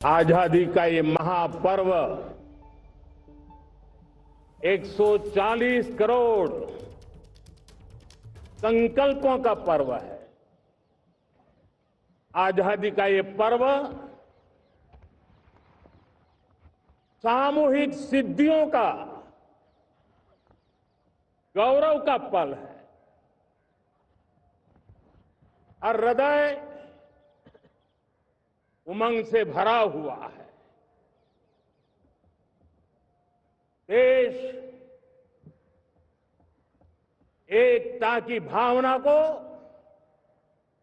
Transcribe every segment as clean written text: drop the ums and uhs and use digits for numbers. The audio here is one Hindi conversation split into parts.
आजादी का ये महापर्व 140 करोड़ संकल्पों का पर्व है। आजादी का ये पर्व सामूहिक सिद्धियों का गौरव का पल है और हृदय उमंग से भरा हुआ है। देश एकता की भावना को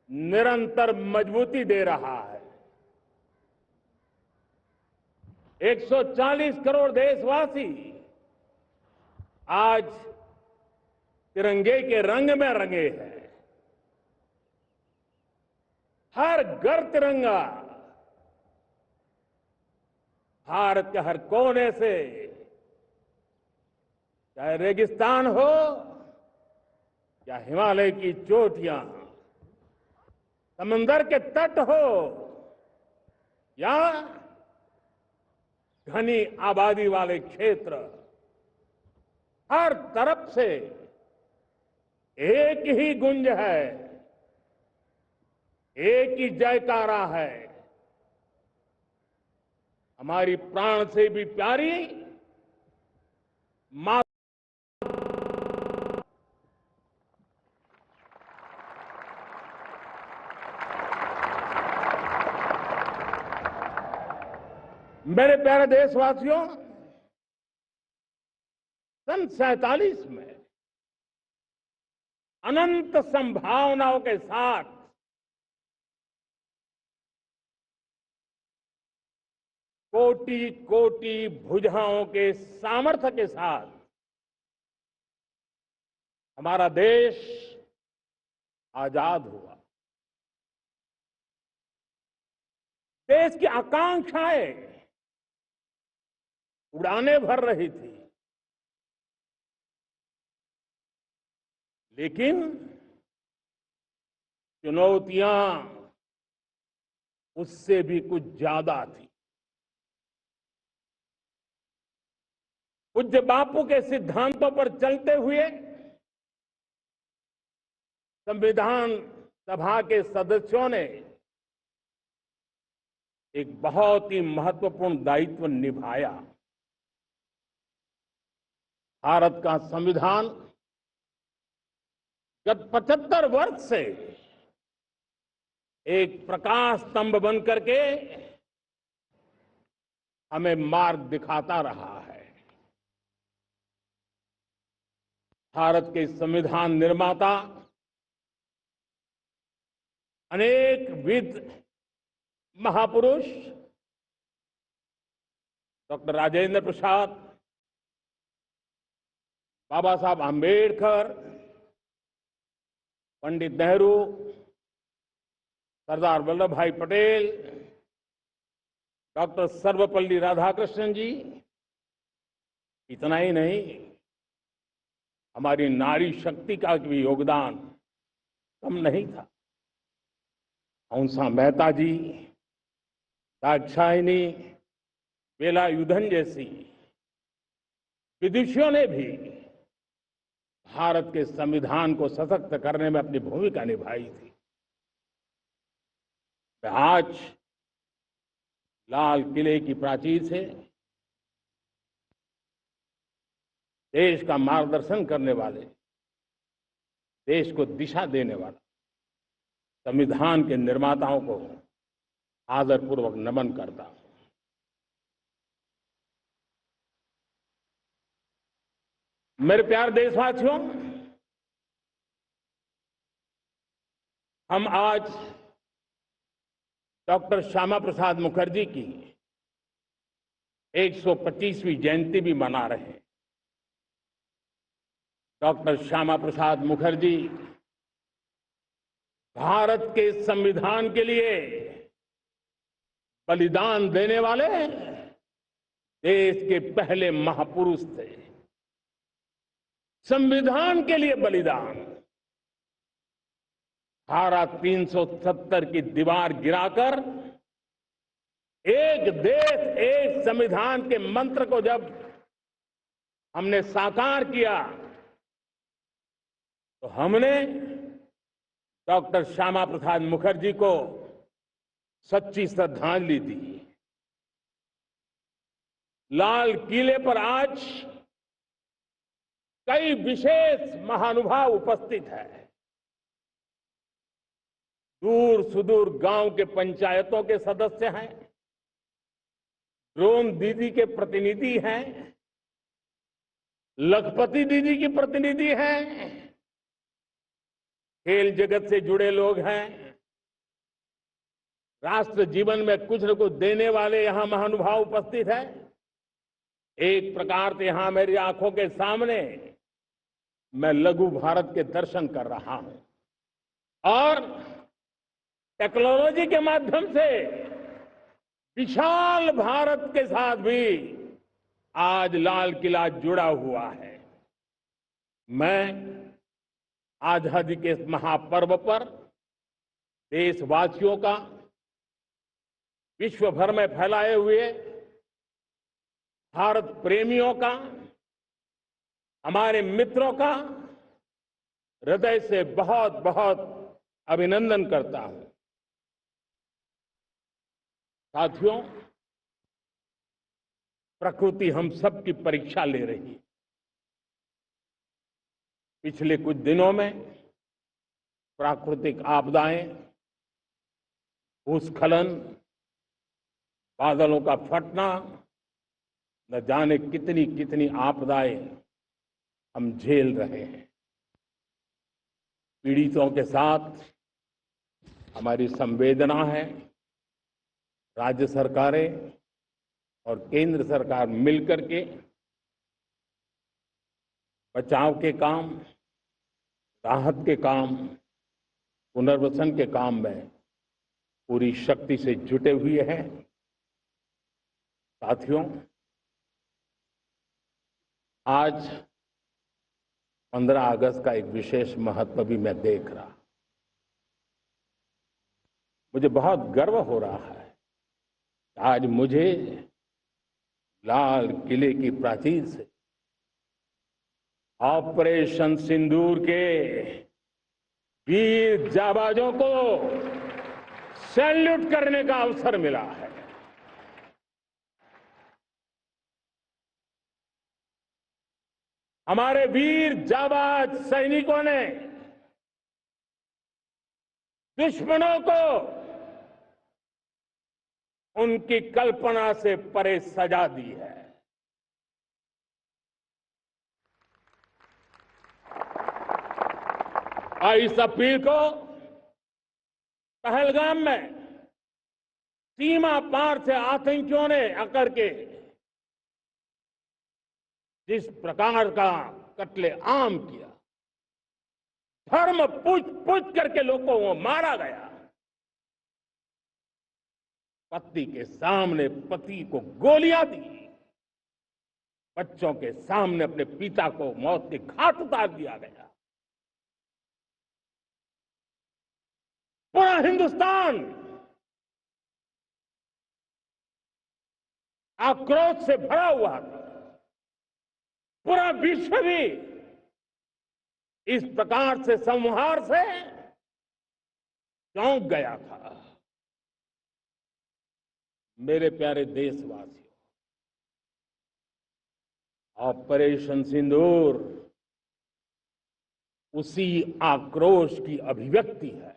निरंतर मजबूती दे रहा है। 140 करोड़ देशवासी आज तिरंगे के रंग में रंगे हैं। हर घर तिरंगा, भारत के हर कोने से, चाहे रेगिस्तान हो या हिमालय की चोटियां, समंदर के तट हो या घनी आबादी वाले क्षेत्र, हर तरफ से एक ही गुंज है, एक ही जयकारा है। हमारी प्राण से भी प्यारी मां। मेरे प्यारे देशवासियों, सन 47 में अनंत संभावनाओं के साथ कोटि कोटि भुजाओं के सामर्थ्य के साथ हमारा देश आजाद हुआ। देश की आकांक्षाएं उड़ानें भर रही थी, लेकिन चुनौतियां उससे भी कुछ ज्यादा थी। पूज्य बापू के सिद्धांतों पर चलते हुए संविधान सभा के सदस्यों ने एक बहुत ही महत्वपूर्ण दायित्व निभाया। भारत का संविधान गत 75 वर्ष से एक प्रकाश स्तंभ बन करके हमें मार्ग दिखाता रहा है। भारत के संविधान निर्माता अनेक विद महापुरुष डॉक्टर राजेंद्र प्रसाद, बाबा साहब आंबेडकर, पंडित नेहरू, सरदार वल्लभ भाई पटेल, डॉक्टर सर्वपल्ली राधाकृष्णन जी, इतना ही नहीं, हमारी नारी शक्ति का भी योगदान कम नहीं था। हंसा मेहता जी, दाक्षायणी, वेलायुधन जैसी विदुषियों ने भी भारत के संविधान को सशक्त करने में अपनी भूमिका निभाई थी। आज लाल किले की प्राचीर से देश का मार्गदर्शन करने वाले, देश को दिशा देने वाला संविधान के निर्माताओं को आदरपूर्वक नमन करता हूं। मेरे प्यारे देशवासियों, हम आज डॉक्टर श्यामा प्रसाद मुखर्जी की 125वीं जयंती भी मना रहे हैं। डॉक्टर श्यामा प्रसाद मुखर्जी भारत के संविधान के लिए बलिदान देने वाले देश के पहले महापुरुष थे। संविधान के लिए बलिदान, धारा 370 की दीवार गिराकर एक देश एक संविधान के मंत्र को जब हमने साकार किया तो हमने डॉक्टर श्यामा प्रसाद मुखर्जी को सच्ची श्रद्धांजलि दी। लाल किले पर आज कई विशेष महानुभाव उपस्थित हैं। दूर सुदूर गांव के पंचायतों के सदस्य हैं, ड्रोन दीदी के प्रतिनिधि हैं, लखपति दीदी की प्रतिनिधि हैं, खेल जगत से जुड़े लोग हैं, राष्ट्र जीवन में कुछ न कुछ देने वाले यहां महानुभाव उपस्थित हैं। एक प्रकार से यहां मेरी आंखों के सामने मैं लघु भारत के दर्शन कर रहा हूं और टेक्नोलॉजी के माध्यम से विशाल भारत के साथ भी आज लाल किला जुड़ा हुआ है। मैं आजादी के इस महापर्व पर देशवासियों का, विश्व भर में फैलाए हुए भारत प्रेमियों का, हमारे मित्रों का हृदय से बहुत बहुत अभिनंदन करता हूं। साथियों, प्रकृति हम सब की परीक्षा ले रही है। पिछले कुछ दिनों में प्राकृतिक आपदाएं, भूस्खलन, बादलों का फटना, न जाने कितनी कितनी आपदाएं हम झेल रहे हैं। पीड़ितों के साथ हमारी संवेदना है। राज्य सरकारें और केंद्र सरकार मिलकर के बचाव के काम, राहत के काम, पुनर्वसन के काम में पूरी शक्ति से जुटे हुए हैं। साथियों, आज 15 अगस्त का एक विशेष महत्व भी मैं देख रहा। मुझे बहुत गर्व हो रहा है। आज मुझे लाल किले की प्राचीर से ऑपरेशन सिंदूर के वीर जाबाजों को सैल्यूट करने का अवसर मिला है। हमारे वीर जाबाज सैनिकों ने दुश्मनों को उनकी कल्पना से परे सजा दी है। 22 अप्रैल को पहलगाम में सीमा पार से आतंकियों ने आकर के जिस प्रकार का कत्ले आम किया, धर्म पूछ करके लोगों को मारा गया। पत्नी के सामने पति को गोलियां दी, बच्चों के सामने अपने पिता को मौत के घाट उतार दिया गया। पूरा हिंदुस्तान आक्रोश से भरा हुआ था। पूरा विश्व भी इस प्रकार से संहार से चौंक गया था। मेरे प्यारे देशवासियों, ऑपरेशन सिंदूर उसी आक्रोश की अभिव्यक्ति है।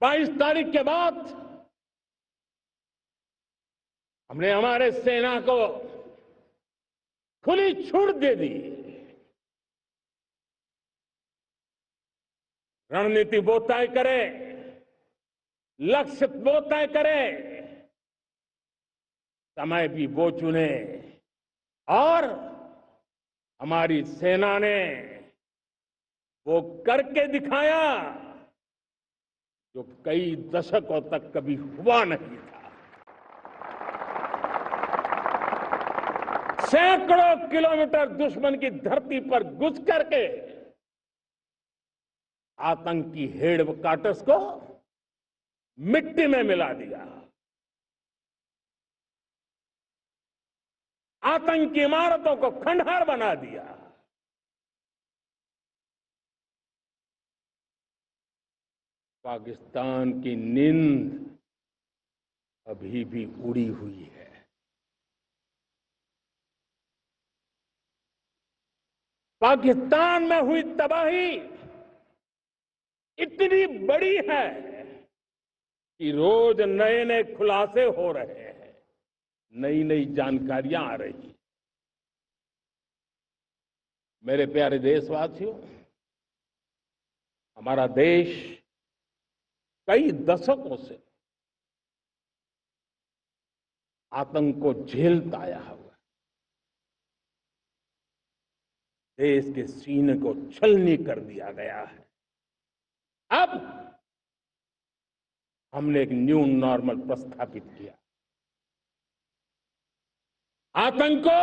बाईस तारीख के बाद हमने हमारे सेना को खुली छूट दे दी। रणनीति वो तय करे, लक्ष्य वो तय करे, समय भी वो चुने और हमारी सेना ने वो करके दिखाया जो कई दशकों तक कभी हुआ नहीं था। सैकड़ों किलोमीटर दुश्मन की धरती पर घुस करके आतंकी हेडक्वार्टर्स को मिट्टी में मिला दिया, आतंकी इमारतों को खंडहर बना दिया। पाकिस्तान की नींद अभी भी उड़ी हुई है। पाकिस्तान में हुई तबाही इतनी बड़ी है कि रोज नए नए खुलासे हो रहे हैं, नई नई जानकारियां आ रही हैं। मेरे प्यारे देशवासियों, हमारा देश कई दशकों से आतंक को झेलता आया हुआ है। देश के सीने को छलनी कर दिया गया है। अब हमने एक न्यू नॉर्मल प्रस्थापित किया। आतंक को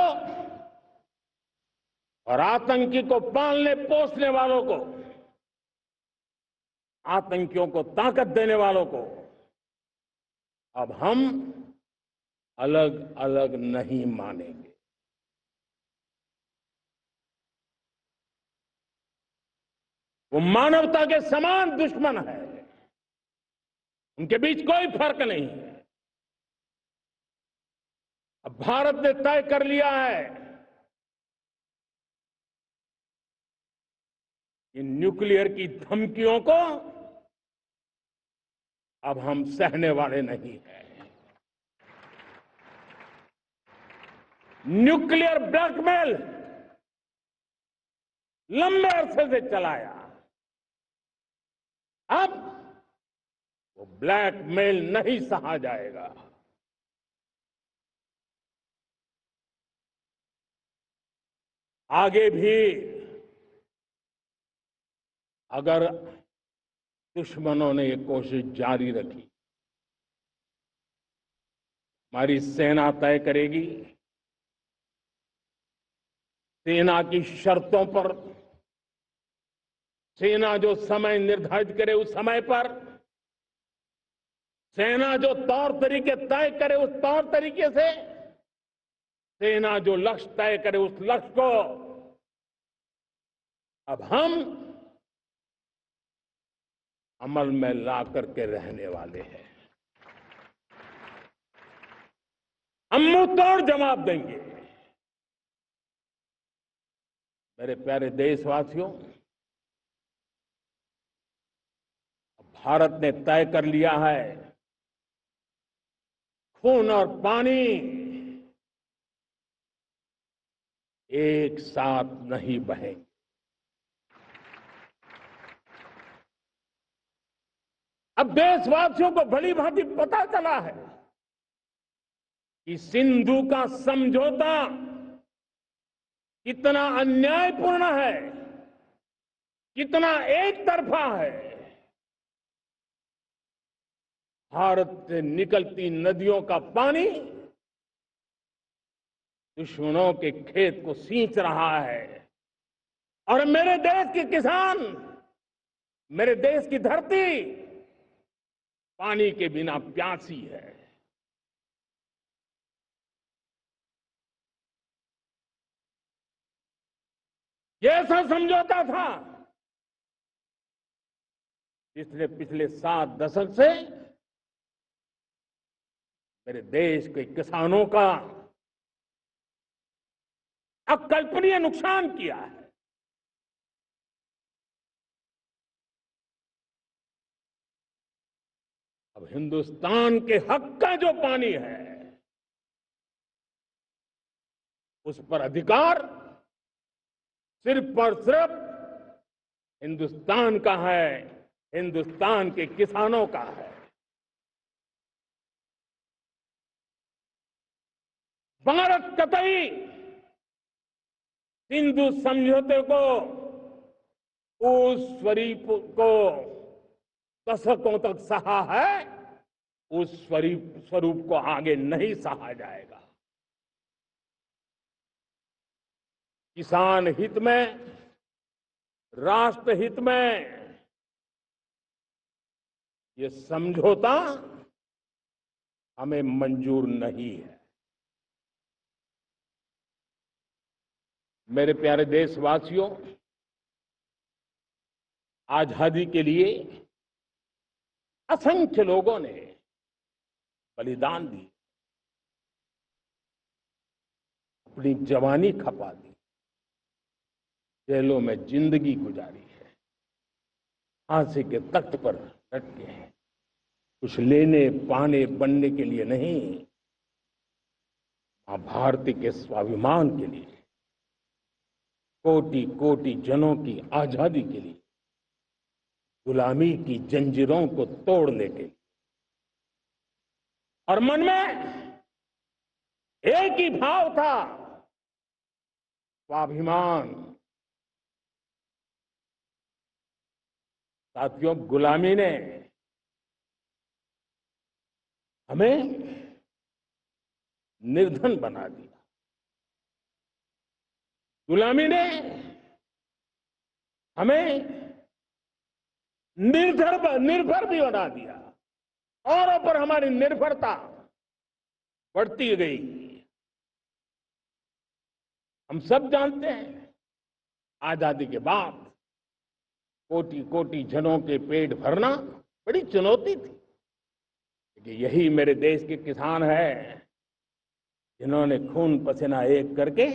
और आतंकी को पालने पोसने वालों को, आतंकियों को ताकत देने वालों को अब हम अलग अलग नहीं मानेंगे। वो मानवता के समान दुश्मन है, उनके बीच कोई फर्क नहीं है। अब भारत ने तय कर लिया है कि न्यूक्लियर की धमकियों को अब हम सहने वाले नहीं हैं। न्यूक्लियर ब्लैकमेल लंबे अरसे से चलाया, अब वो ब्लैकमेल नहीं सहा जाएगा। आगे भी अगर दुश्मनों ने ये कोशिश जारी रखी, हमारी सेना तय करेगी, सेना की शर्तों पर, सेना जो समय निर्धारित करे उस समय पर, सेना जो तौर तरीके तय करे उस तौर तरीके से, सेना जो लक्ष्य तय करे उस लक्ष्य को अब हम अमल में ला करके रहने वाले हैं। हम मुंह तोड़ जवाब देंगे। मेरे प्यारे देशवासियों, भारत ने तय कर लिया है, खून और पानी एक साथ नहीं बहेंगे। अब देशवासियों को भली भांति पता चला है कि सिंधु का समझौता कितना अन्यायपूर्ण है, कितना एक तरफा है। भारत से निकलती नदियों का पानी दुश्मनों के खेत को सींच रहा है और मेरे देश के किसान, मेरे देश की धरती पानी के बिना प्यासी है। ये ऐसा समझौता था जिसने पिछले 7 दशक से मेरे देश के किसानों का अकल्पनीय नुकसान किया है। अब हिंदुस्तान के हक का जो पानी है उस पर अधिकार सिर्फ और सिर्फ हिंदुस्तान का है, हिंदुस्तान के किसानों का है। भारत कतई सिंधु समझौते को, उस स्वरूप को दशकों तक सहा है, उस स्वरूप को आगे नहीं सहा जाएगा। किसान हित में, राष्ट्र हित में ये समझौता हमें मंजूर नहीं है। मेरे प्यारे देशवासियों, आजादी के लिए असंख्य लोगों ने बलिदान दी, अपनी जवानी खपा दी, जेलों में जिंदगी गुजारी है, फांसी के तख्त पर लटके हैं, कुछ लेने पाने बनने के लिए नहीं, मां भारती के स्वाभिमान के लिए, कोटि कोटि जनों की आजादी के लिए, गुलामी की जंजीरों को तोड़ने के लिए। और मन में एक ही भाव था, स्वाभिमान। साथियों, गुलामी ने हमें निर्धन बना दिया, गुलामी ने हमें निर्भर भी बना दिया, औरों पर हमारी निर्भरता बढ़ती गई। हम सब जानते हैं, आजादी के बाद कोटि कोटि जनों के पेट भरना बड़ी चुनौती थी, लेकिन यही मेरे देश के किसान हैं जिन्होंने खून पसीना एक करके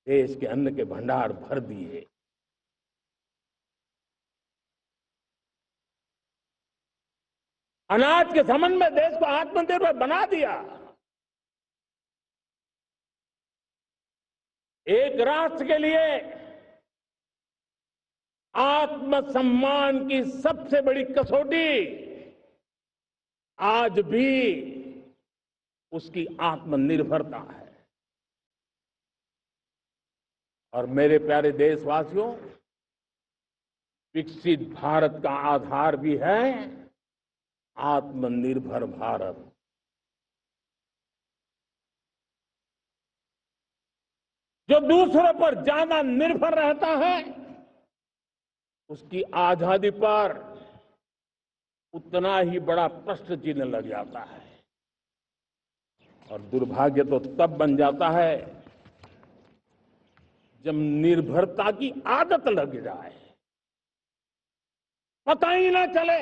देश के अन्न के भंडार भर दिए। अनाज के संबंध में देश को आत्मनिर्भर बना दिया। एक राष्ट्र के लिए आत्मसम्मान की सबसे बड़ी कसौटी आज भी उसकी आत्मनिर्भरता है। और मेरे प्यारे देशवासियों, विकसित भारत का आधार भी है आत्मनिर्भर भारत। जो दूसरों पर ज्यादा निर्भर रहता है, उसकी आजादी पर उतना ही बड़ा प्रश्न चिन्ह लग जाता है। और दुर्भाग्य तो तब बन जाता है जब निर्भरता की आदत लग जाए, पता ही ना चले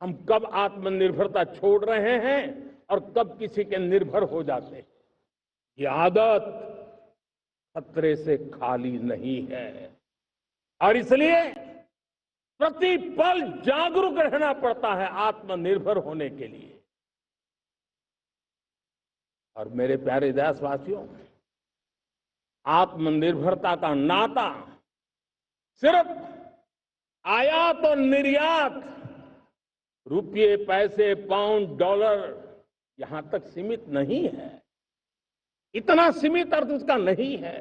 हम कब आत्मनिर्भरता छोड़ रहे हैं और कब किसी के निर्भर हो जाते हैं। ये आदत खतरे से खाली नहीं है और इसलिए प्रतिपल जागरूक रहना पड़ता है आत्मनिर्भर होने के लिए। और मेरे प्यारे देशवासियों, आत्मनिर्भरता का नाता सिर्फ आयात और निर्यात, रुपये, पैसे, पाउंड, डॉलर यहां तक सीमित नहीं है। इतना सीमित अर्थ उसका नहीं है।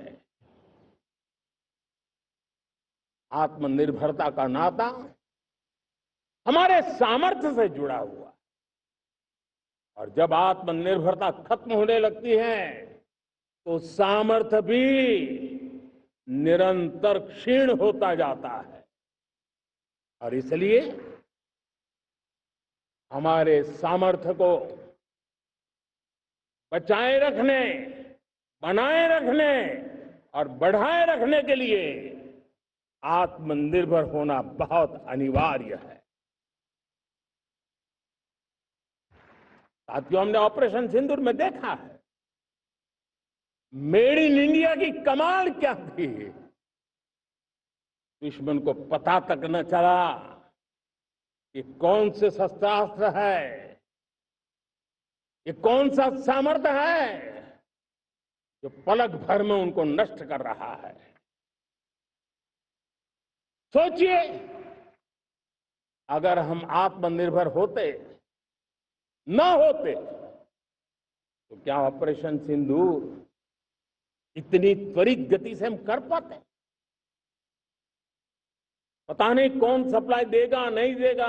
आत्मनिर्भरता का नाता हमारे सामर्थ्य से जुड़ा हुआ है। और जब आत्मनिर्भरता खत्म होने लगती है तो सामर्थ्य भी निरंतर क्षीण होता जाता है। और इसलिए हमारे सामर्थ्य को बचाए रखने, बनाए रखने और बढ़ाए रखने के लिए आत्मनिर्भर होना बहुत अनिवार्य है। साथियों, हमने ऑपरेशन सिंदूर में देखा है मेड इन इंडिया की कमाल क्या थी। दुश्मन को पता तक न चला कि कौन से शस्त्रास्त्र है, ये कौन सा सामर्थ्य है जो पलक भर में उनको नष्ट कर रहा है। सोचिए, अगर हम आत्मनिर्भर होते न होते तो क्या ऑपरेशन सिंदूर इतनी त्वरित गति से हम कर पाते? पता नहीं कौन सप्लाई देगा नहीं देगा,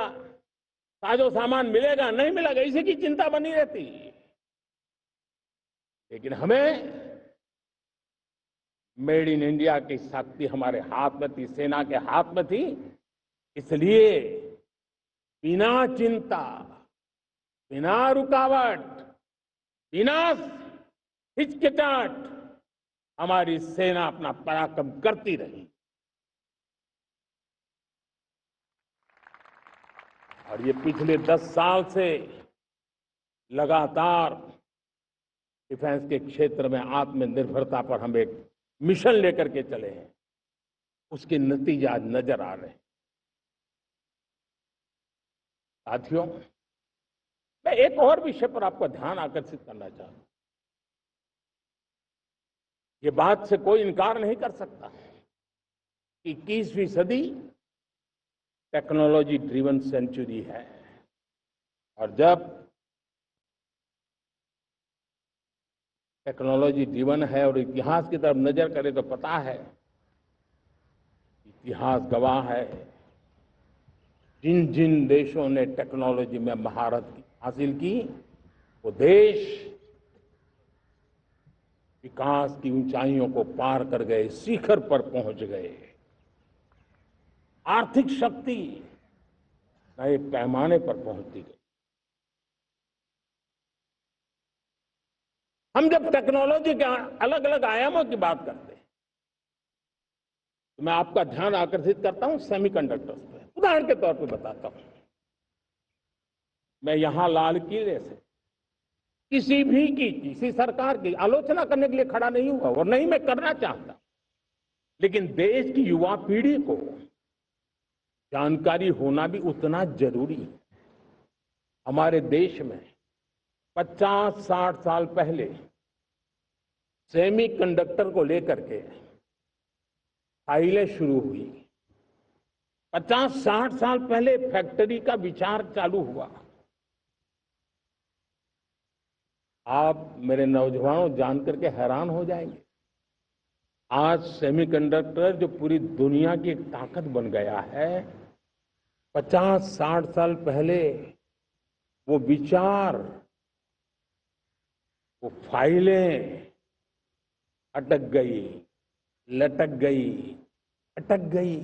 साजो सामान मिलेगा नहीं मिलेगा, इसी की चिंता बनी रहती। लेकिन हमें मेड इन इंडिया की शक्ति हमारे हाथ में थी, सेना के हाथ में थी इसलिए बिना चिंता, बिना रुकावट, बिना हिचकिचाहट हमारी सेना अपना पराक्रम करती रही। और ये पिछले 10 साल से लगातार डिफेंस के क्षेत्र में आत्मनिर्भरता पर हम एक मिशन लेकर के चले हैं, उसके नतीजे आज नजर आ रहे हैं। साथियों, मैं एक और विषय पर आपका ध्यान आकर्षित करना चाहता हूं। ये बात से कोई इनकार नहीं कर सकता कि 21वीं सदी टेक्नोलॉजी ड्रिवन सेंचुरी है। और जब टेक्नोलॉजी ड्रिवन है और इतिहास की तरफ नजर करें तो पता है, इतिहास गवाह है, जिन जिन देशों ने टेक्नोलॉजी में महारत हासिल की, वो देश विकास की ऊंचाइयों को पार कर गए, शिखर पर पहुंच गए। आर्थिक शक्ति नए पैमाने पर पहुंचती गई। हम जब टेक्नोलॉजी के अलग अलग आयामों की बात करते हैं तो मैं आपका ध्यान आकर्षित करता हूं सेमीकंडक्टर्स पे। उदाहरण के तौर पे बताता हूं, मैं यहां लाल किले से किसी सरकार की आलोचना करने के लिए खड़ा नहीं हुआ और नहीं मैं करना चाहता, लेकिन देश की युवा पीढ़ी को जानकारी होना भी उतना जरूरी है। हमारे देश में 50-60 साल पहले सेमीकंडक्टर को लेकर के फाइलें शुरू हुई। 50-60 साल पहले फैक्ट्री का विचार चालू हुआ। आप मेरे नौजवानों जानकर के हैरान हो जाएंगे, आज सेमीकंडक्टर जो पूरी दुनिया की एक ताकत बन गया है, 50-60 साल पहले वो विचार, वो फाइलें अटक गई, लटक गई, अटक गई।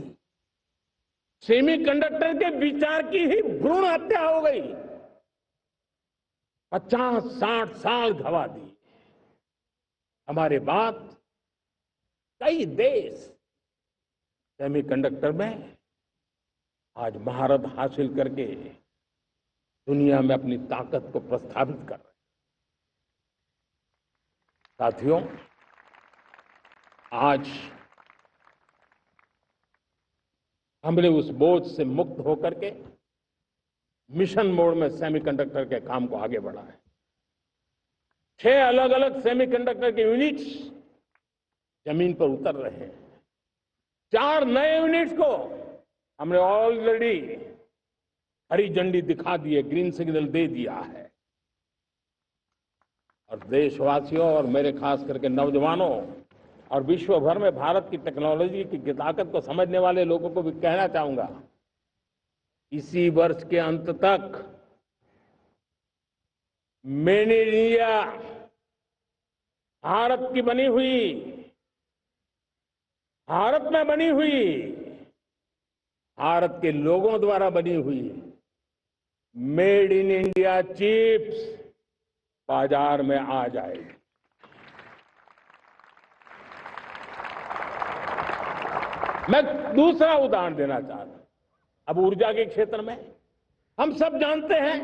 सेमीकंडक्टर के विचार की ही भ्रूण हत्या हो गई। 50-60 साल गवा दी। हमारे बाद कई देश सेमीकंडक्टर में आज महारत हासिल करके दुनिया में अपनी ताकत को प्रस्थापित कर रहे हैं। साथियों, आज हमने उस बोझ से मुक्त होकर के मिशन मोड में सेमीकंडक्टर के काम को आगे बढ़ा है। 6 अलग अलग सेमीकंडक्टर के यूनिट्स जमीन पर उतर रहे हैं। 4 नए यूनिट्स को हमने ऑलरेडी हरी झंडी दिखा दी है, ग्रीन सिग्नल दे दिया है। और देशवासियों और मेरे खास करके नौजवानों और विश्व भर में भारत की टेक्नोलॉजी की ताकत को समझने वाले लोगों को भी कहना चाहूंगा, इसी वर्ष के अंत तक मेड इन इंडिया, भारत की बनी हुई, भारत में बनी हुई, भारत के लोगों द्वारा बनी हुई मेड इन इंडिया चिप्स बाजार में आ जाएगी। मैं दूसरा उदाहरण देना चाहता हूं। अब ऊर्जा के क्षेत्र में हम सब जानते हैं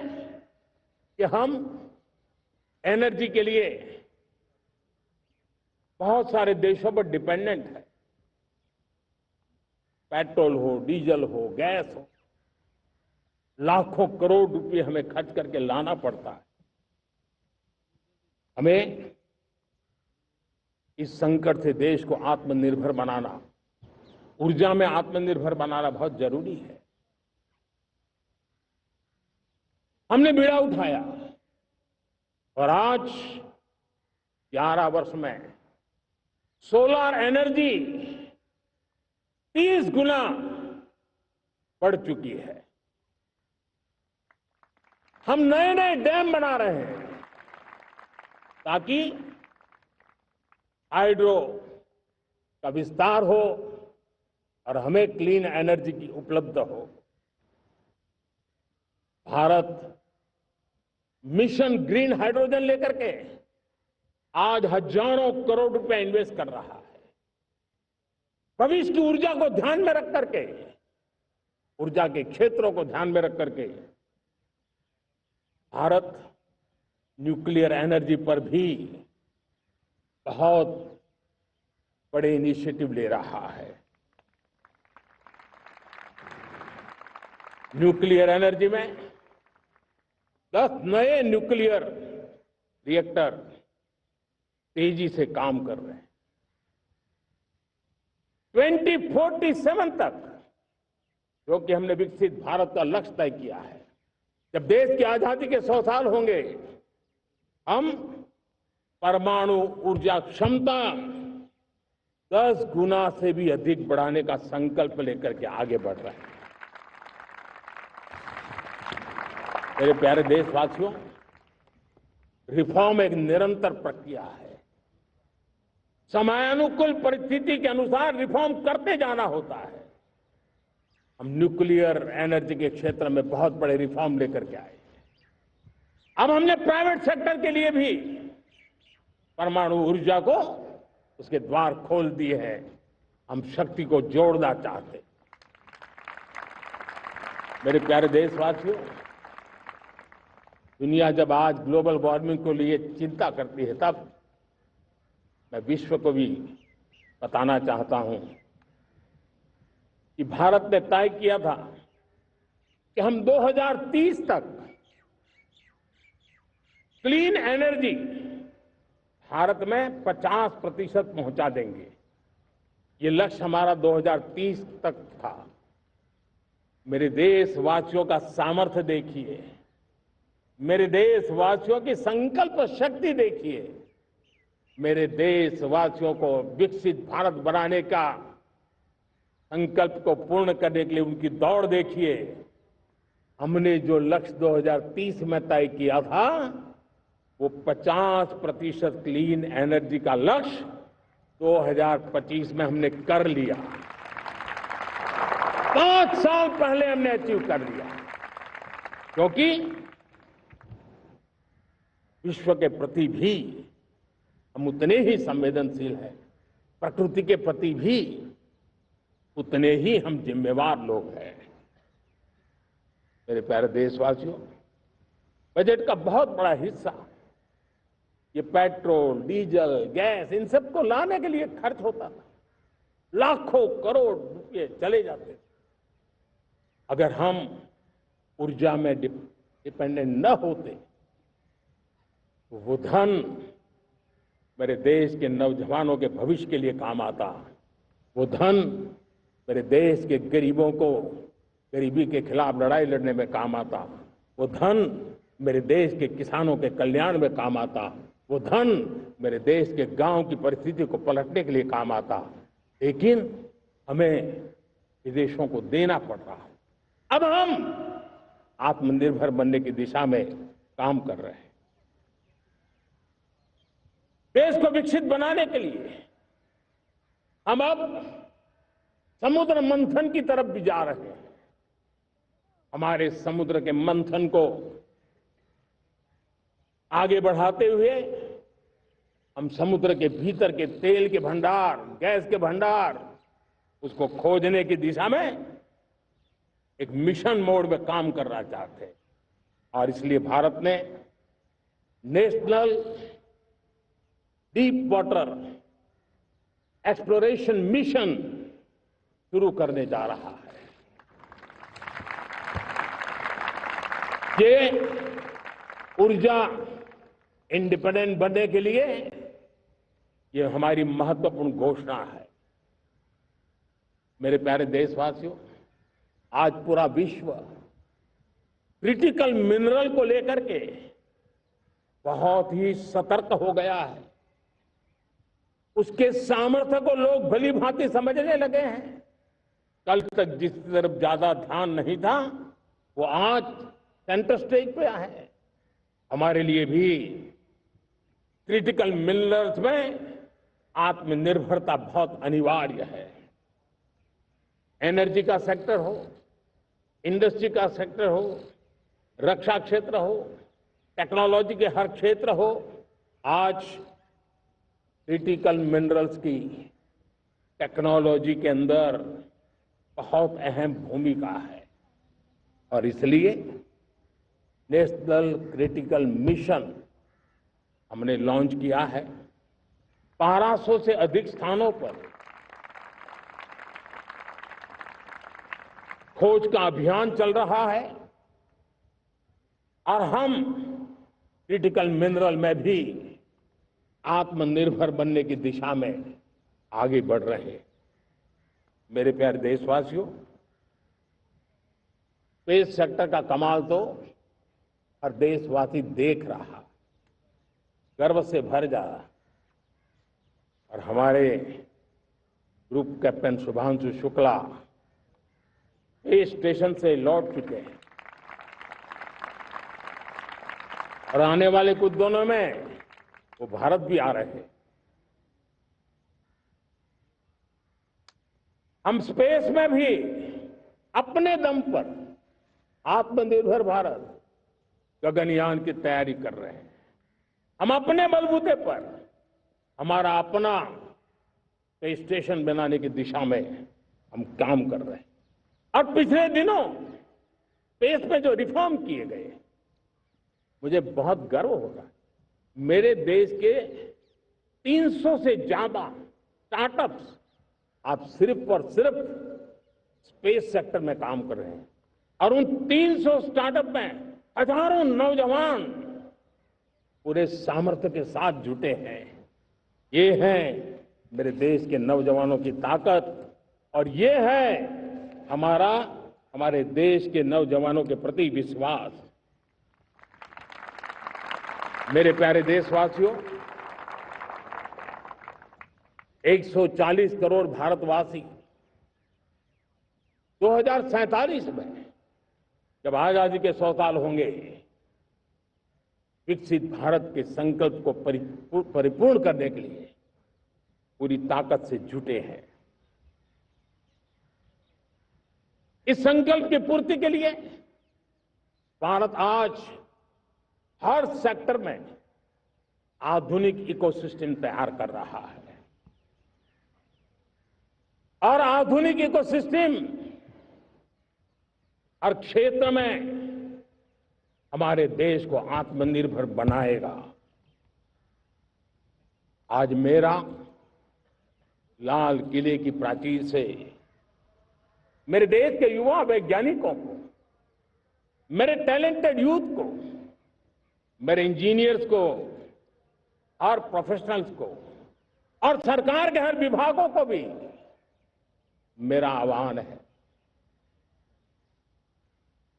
कि हम एनर्जी के लिए बहुत सारे देशों पर डिपेंडेंट है। पेट्रोल हो, डीजल हो, गैस हो, लाखों करोड़ रुपए हमें खर्च करके लाना पड़ता है। हमें इस संकट से देश को आत्मनिर्भर बनाना, ऊर्जा में आत्मनिर्भर बनाना बहुत जरूरी है। हमने बीड़ा उठाया और आज 11 वर्ष में सोलर एनर्जी 30 गुना बढ़ चुकी है। हम नए नए डैम बना रहे हैं ताकि हाइड्रो का विस्तार हो और हमें क्लीन एनर्जी की उपलब्ध हो, भारत मिशन ग्रीन हाइड्रोजन लेकर के आज हजारों करोड़ रुपए इन्वेस्ट कर रहा है। भविष्य की ऊर्जा को ध्यान में रख करके, ऊर्जा के क्षेत्रों को ध्यान में रख करके भारत न्यूक्लियर एनर्जी पर भी बहुत बड़े इनिशिएटिव ले रहा है। न्यूक्लियर एनर्जी में 10 नए न्यूक्लियर रिएक्टर तेजी से काम कर रहे हैं। 2047 तक, जो कि हमने विकसित भारत का लक्ष्य तय किया है, जब देश की आजादी के 100 साल होंगे, हम परमाणु ऊर्जा क्षमता 10 गुना से भी अधिक बढ़ाने का संकल्प लेकर के आगे बढ़ रहे हैं। मेरे प्यारे देशवासियों, रिफॉर्म एक निरंतर प्रक्रिया है। समयानुकूल परिस्थिति के अनुसार रिफॉर्म करते जाना होता है। हम न्यूक्लियर एनर्जी के क्षेत्र में बहुत बड़े रिफॉर्म लेकर के आए। अब हमने प्राइवेट सेक्टर के लिए भी परमाणु ऊर्जा को उसके द्वार खोल दिए हैं। हम शक्ति को जोड़ना चाहते हैं। मेरे प्यारे देशवासियों, दुनिया जब आज ग्लोबल वार्मिंग को लिए चिंता करती है, तब मैं विश्व को भी बताना चाहता हूं कि भारत ने तय किया था कि हम 2030 तक क्लीन एनर्जी भारत में 50% पहुंचा देंगे। ये लक्ष्य हमारा 2030 तक था। मेरे देशवासियों का सामर्थ्य देखिए, मेरे देशवासियों की संकल्प शक्ति देखिए, मेरे देशवासियों को विकसित भारत बनाने का संकल्प को पूर्ण करने के लिए उनकी दौड़ देखिए। हमने जो लक्ष्य 2030 में तय किया था, वो 50% क्लीन एनर्जी का लक्ष्य 2025 में हमने कर लिया। 5 साल पहले हमने अचीव कर लिया, क्योंकि विश्व के प्रति भी हम उतने ही संवेदनशील हैं, प्रकृति के प्रति भी उतने ही हम जिम्मेवार लोग हैं। मेरे प्यारे देशवासियों, बजट का बहुत बड़ा हिस्सा ये पेट्रोल, डीजल, गैस, इन सबको लाने के लिए खर्च होता था। लाखों करोड़ रुपए चले जाते थे। अगर हम ऊर्जा में डिपेंडेंट न होते, तो वो धन मेरे देश के नौजवानों के भविष्य के लिए काम आता। वो धन मेरे देश के गरीबों को गरीबी के खिलाफ लड़ाई लड़ने में काम आता। वो धन मेरे देश के किसानों के कल्याण में काम आता। वो धन मेरे देश के गांव की परिस्थिति को पलटने के लिए काम आता। लेकिन हमें विदेशों को देना पड़ रहा है। अब हम आत्मनिर्भर बनने की दिशा में काम कर रहे हैं। देश को विकसित बनाने के लिए हम अब समुद्र मंथन की तरफ भी जा रहे हैं। हमारे समुद्र के मंथन को आगे बढ़ाते हुए हम समुद्र के भीतर के तेल के भंडार, गैस के भंडार, उसको खोजने की दिशा में एक मिशन मोड में काम करना चाहते हैं। और इसलिए भारत ने national deep water exploration mission शुरू करने जा रहा है। ये ऊर्जा इंडिपेंडेंट बनने के लिए ये हमारी महत्वपूर्ण घोषणा है। मेरे प्यारे देशवासियों, आज पूरा विश्व क्रिटिकल मिनरल को लेकर के बहुत ही सतर्क हो गया है। उसके सामर्थ्य को लोग भली भांति समझने लगे हैं। कल तक जिस तरफ ज्यादा ध्यान नहीं था, वो आज सेंटर स्टेज पे है। हमारे लिए भी क्रिटिकल मिनरल्स में आत्मनिर्भरता बहुत अनिवार्य है। एनर्जी का सेक्टर हो, इंडस्ट्री का सेक्टर हो, रक्षा क्षेत्र हो, टेक्नोलॉजी के हर क्षेत्र हो, आज क्रिटिकल मिनरल्स की टेक्नोलॉजी के अंदर बहुत अहम भूमिका है और इसलिए नेशनल क्रिटिकल मिशन हमने लॉन्च किया है। 1200 से अधिक स्थानों पर खोज का अभियान चल रहा है और हम क्रिटिकल मिनरल में भी आत्मनिर्भर बनने की दिशा में आगे बढ़ रहे हैं। मेरे प्यारे देशवासियों, स्पेस सेक्टर का कमाल तो हर देशवासी देख रहा, गर्व से भर जा रहा और हमारे group captain Shubhanshu Shukla space station से लौट चुके हैं और आने वाले कुछ दिनों में वो भारत भी आ रहे हैं। हम स्पेस में भी अपने दम पर आत्मनिर्भर भारत गगनयान की तैयारी कर रहे हैं। हम अपने बलबूते पर हमारा अपना स्पेस स्टेशन बनाने की दिशा में हम काम कर रहे हैं और पिछले दिनों स्पेस में जो रिफॉर्म किए गए, मुझे बहुत गर्व होगा। मेरे देश के 300 से ज्यादा स्टार्टअप्स आप सिर्फ और सिर्फ स्पेस सेक्टर में काम कर रहे हैं और उन 300 स्टार्टअप में हजारों नौजवान पूरे सामर्थ्य के साथ जुटे हैं। ये है मेरे देश के नौजवानों की ताकत और ये है हमारे देश के नौजवानों के प्रति विश्वास। मेरे प्यारे देशवासियों, 140 करोड़ भारतवासी 2047 में जब आजादी के 100 साल होंगे, विकसित भारत के संकल्प को परिपूर्ण करने के लिए पूरी ताकत से जुटे हैं। इस संकल्प की पूर्ति के लिए भारत आज हर सेक्टर में आधुनिक इकोसिस्टम तैयार कर रहा है और आधुनिक इकोसिस्टम हर क्षेत्र में हमारे देश को आत्मनिर्भर बनाएगा। आज मेरा लाल किले की प्राचीर से मेरे देश के युवा वैज्ञानिकों को, मेरे टैलेंटेड यूथ को, मेरे इंजीनियर्स को और प्रोफेशनल्स को और सरकार के हर विभागों को भी मेरा आह्वान है,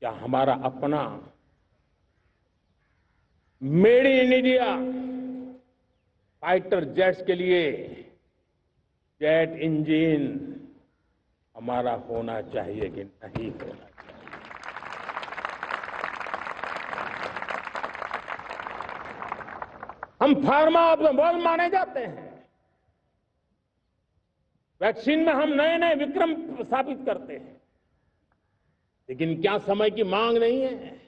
क्या हमारा अपना made in India fighter jets के लिए जेट इंजन हमारा होना चाहिए कि नहीं होना चाहिए? हम फार्मा ऑफ द वर्ल्ड माने जाते हैं। वैक्सीन में हम नए नए विक्रम स्थापित करते हैं, लेकिन क्या समय की मांग नहीं है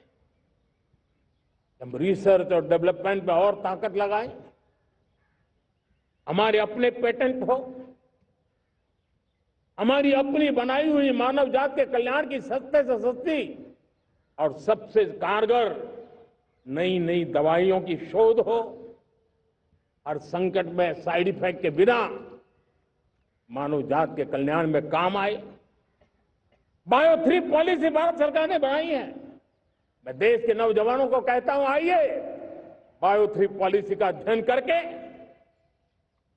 हम रिसर्च और डेवलपमेंट में और ताकत लगाएं? हमारे अपने पेटेंट हो, हमारी अपनी बनाई हुई मानव जात के कल्याण की सस्ते से सस्ती और सबसे कारगर नई नई दवाइयों की शोध हो और संकट में साइड इफेक्ट के बिना मानव जात के कल्याण में काम आए। बायो 3 पॉलिसी भारत सरकार ने बनाई है। मैं देश के नौजवानों को कहता हूं, आइए बायो 3 पॉलिसी का अध्ययन करके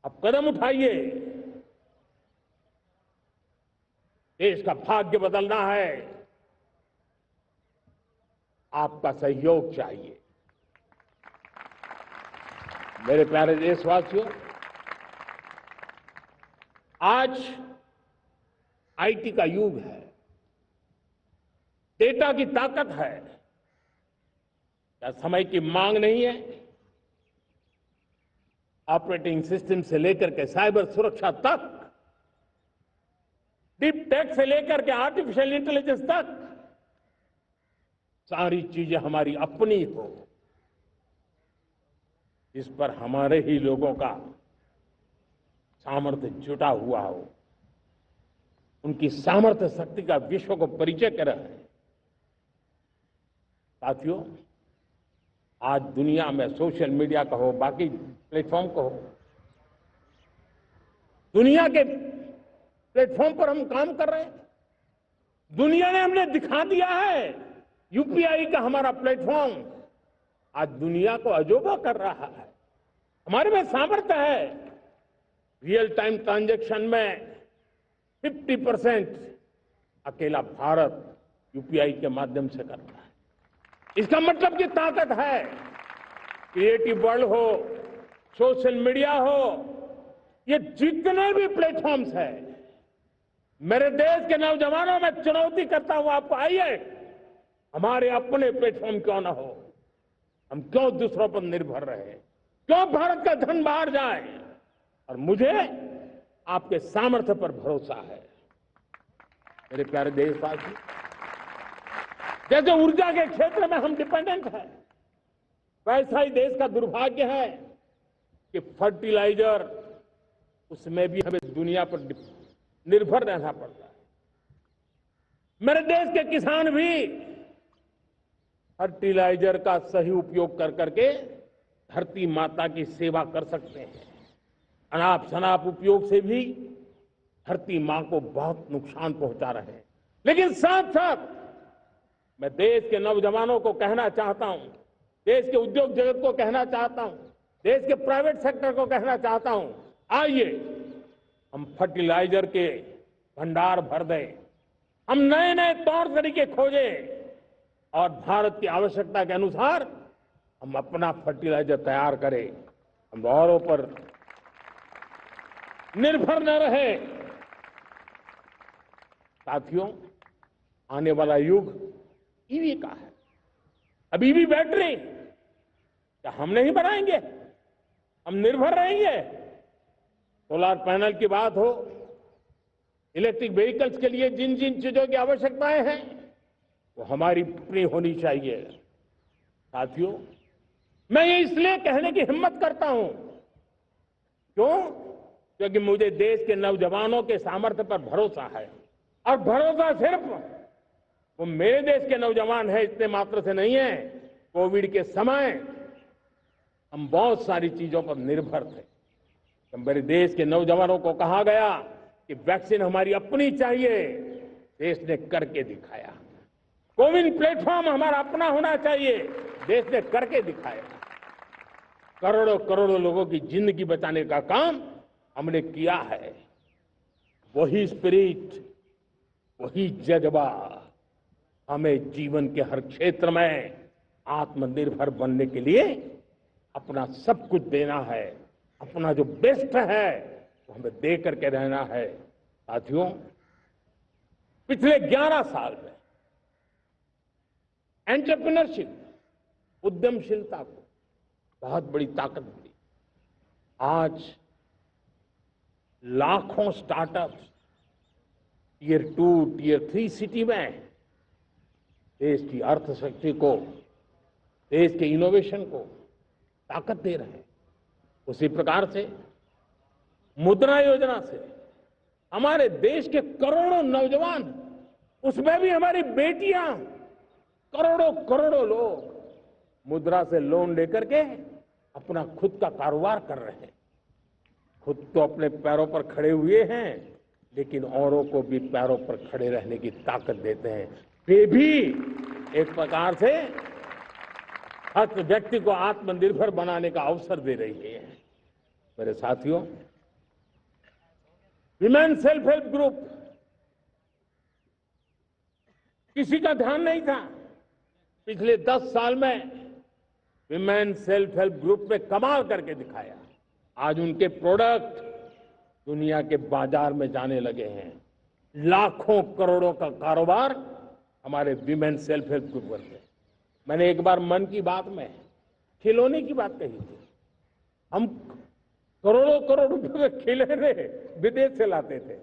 अब कदम उठाइए। देश का भाग्य बदलना है, आपका सहयोग चाहिए। मेरे प्यारे देशवासियों, आज आईटी का युग है, डेटा की ताकत है। क्या समय की मांग नहीं है? ऑपरेटिंग सिस्टम से लेकर के साइबर सुरक्षा तक डीप टेक से लेकर के आर्टिफिशियल इंटेलिजेंस तक सारी चीजें हमारी अपनी हो, इस पर हमारे ही लोगों का सामर्थ्य जुटा हुआ हो, उनकी सामर्थ्य शक्ति का विश्व को परिचय कराए। साथियों, आज दुनिया में सोशल मीडिया कहो, बाकी प्लेटफॉर्म कहो, दुनिया के प्लेटफॉर्म पर हम काम कर रहे हैं। दुनिया ने हमने दिखा दिया है, यूपीआई का हमारा प्लेटफॉर्म आज दुनिया को अजोबा कर रहा है। हमारे में सामर्थ्य है। रियल टाइम ट्रांजैक्शन में 50% अकेला भारत यूपीआई के माध्यम से कर रहा है। इसका मतलब की ताकत है। क्रिएटिव वर्ल्ड हो, सोशल मीडिया हो, ये जितने भी प्लेटफॉर्म्स हैं, मेरे देश के नौजवानों में चुनौती करता हूं आपको, आइए हमारे अपने प्लेटफॉर्म क्यों ना हो, हम क्यों दूसरों पर निर्भर रहे, क्यों भारत का धन बाहर जाए। और मुझे आपके सामर्थ्य पर भरोसा है। मेरे प्यारे देशवासी, जैसे ऊर्जा के क्षेत्र में हम डिपेंडेंट हैं, वैसा ही देश का दुर्भाग्य है कि फर्टिलाइजर, उसमें भी हमें दुनिया पर निर्भर रहना पड़ता है। मेरे देश के किसान भी फर्टिलाइजर का सही उपयोग कर करके धरती माता की सेवा कर सकते हैं। अनाप शनाप उपयोग से भी धरती मां को बहुत नुकसान पहुंचा रहे हैं। लेकिन साथ साथ मैं देश के नौजवानों को कहना चाहता हूं, देश के उद्योग जगत को कहना चाहता हूं, देश के प्राइवेट सेक्टर को कहना चाहता हूं, आइए हम फर्टिलाइजर के भंडार भर दें, हम नए नए तौर तरीके खोजें और भारत की आवश्यकता के अनुसार हम अपना फर्टिलाइजर तैयार करें। हम औरों पर निर्भर न रहे। साथियों, आने वाला युग ईवी का है। अब ईवी बैटरी क्या हम नहीं बनाएंगे? हम निर्भर रहेंगे? सोलर पैनल की बात हो, इलेक्ट्रिक व्हीकल्स के लिए जिन जिन चीजों की आवश्यकताएं हैं वो हमारी अपनी होनी चाहिए। साथियों, मैं ये इसलिए कहने की हिम्मत करता हूं, क्यों? क्योंकि मुझे देश के नौजवानों के सामर्थ्य पर भरोसा है। और भरोसा सिर्फ वो मेरे देश के नौजवान है इतने मात्र से नहीं है। कोविड के समय हम बहुत सारी चीजों पर निर्भर थे। तो मेरे देश के नौजवानों को कहा गया कि वैक्सीन हमारी अपनी चाहिए, देश ने करके दिखाया। कोविन प्लेटफॉर्म हमारा अपना होना चाहिए, देश ने करके दिखाया। करोड़ों करोड़ों लोगों की जिंदगी बचाने का काम हमने किया है। वही स्पिरिट, वही जज्बा हमें जीवन के हर क्षेत्र में आत्मनिर्भर बनने के लिए अपना सब कुछ देना है। अपना जो बेस्ट है वो हमें दे करके रहना है। साथियों, पिछले 11 साल में एंटरप्रेन्योरशिप, उद्यमशीलता को बहुत बड़ी ताकत मिली। आज लाखों स्टार्टअप्स टियर 2, टियर 3 सिटी में देश की अर्थशक्ति को, देश के इनोवेशन को ताकत दे रहे हैं। उसी प्रकार से मुद्रा योजना से हमारे देश के करोड़ों नौजवान, उसमें भी हमारी बेटियां, करोड़ों करोड़ों लोग मुद्रा से लोन लेकर के अपना खुद का कारोबार कर रहे हैं। खुद तो अपने पैरों पर खड़े हुए हैं, लेकिन औरों को भी पैरों पर खड़े रहने की ताकत देते हैं। वे भी एक प्रकार से हर व्यक्ति को आत्मनिर्भर बनाने का अवसर दे रही है। मेरे साथियों, विमेन सेल्फ हेल्प ग्रुप, किसी का ध्यान नहीं था। पिछले 10 साल में विमेन सेल्फ हेल्प ग्रुप ने कमाल करके दिखाया। आज उनके प्रोडक्ट दुनिया के बाजार में जाने लगे हैं। लाखों करोड़ों का कारोबार हमारे विमेन सेल्फ हेल्प ग्रुप करते हैं। मैंने एक बार मन की बात में खिलौने की बात कही थी। हम करोड़ों करोड़ रुपए के खिलौने विदेश से लाते थे।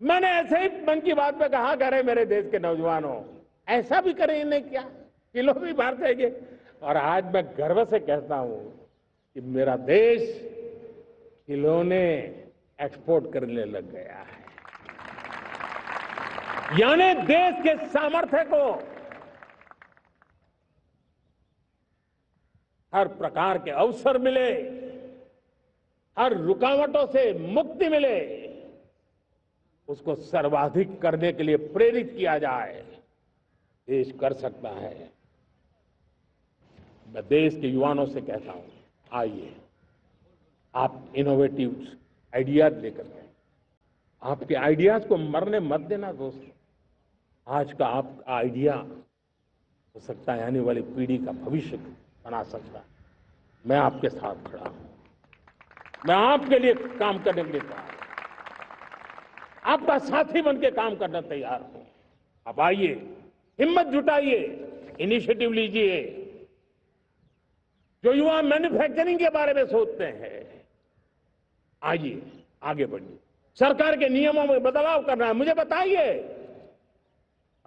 मैंने ऐसे ही मन की बात पे कहा, करे मेरे देश के नौजवानों, ऐसा भी करें इन्हें क्या, किलो भी मार देंगे। और आज मैं गर्व से कहता हूं कि मेरा देश खिलौने एक्सपोर्ट करने लग गया है। यानी देश के सामर्थ्य को हर प्रकार के अवसर मिले, हर रुकावटों से मुक्ति मिले, उसको सर्वाधिक करने के लिए प्रेरित किया जाए, देश कर सकता है। मैं देश के युवाओं से कहता हूं, आइए आप इनोवेटिव आइडियाज लेकर के, आपके आइडियाज को मरने मत देना दोस्तों। आज का आपका आइडिया हो सकता है आने वाली पीढ़ी का भविष्य बना सकता है। मैं आपके साथ खड़ा हूं, मैं आपके लिए काम करने के लिए तैयार हूं, आपका साथी बन के काम करना तैयार हूं। आप आइए, हिम्मत जुटाइए, इनिशिएटिव लीजिए। जो युवा मैन्युफैक्चरिंग के बारे में सोचते हैं, आइए आगे बढ़िए। सरकार के नियमों में बदलाव करना है, मुझे बताइए।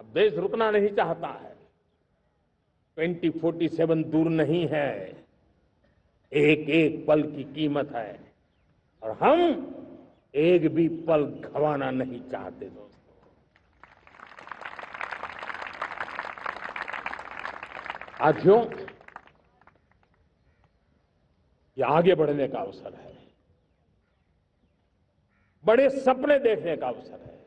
अब देश रुकना नहीं चाहता है, 2047 दूर नहीं है, एक एक पल की कीमत है, और हम एक भी पल गंवाना नहीं चाहते दोस्तों। साथियों, ये आगे बढ़ने का अवसर है, बड़े सपने देखने का अवसर है,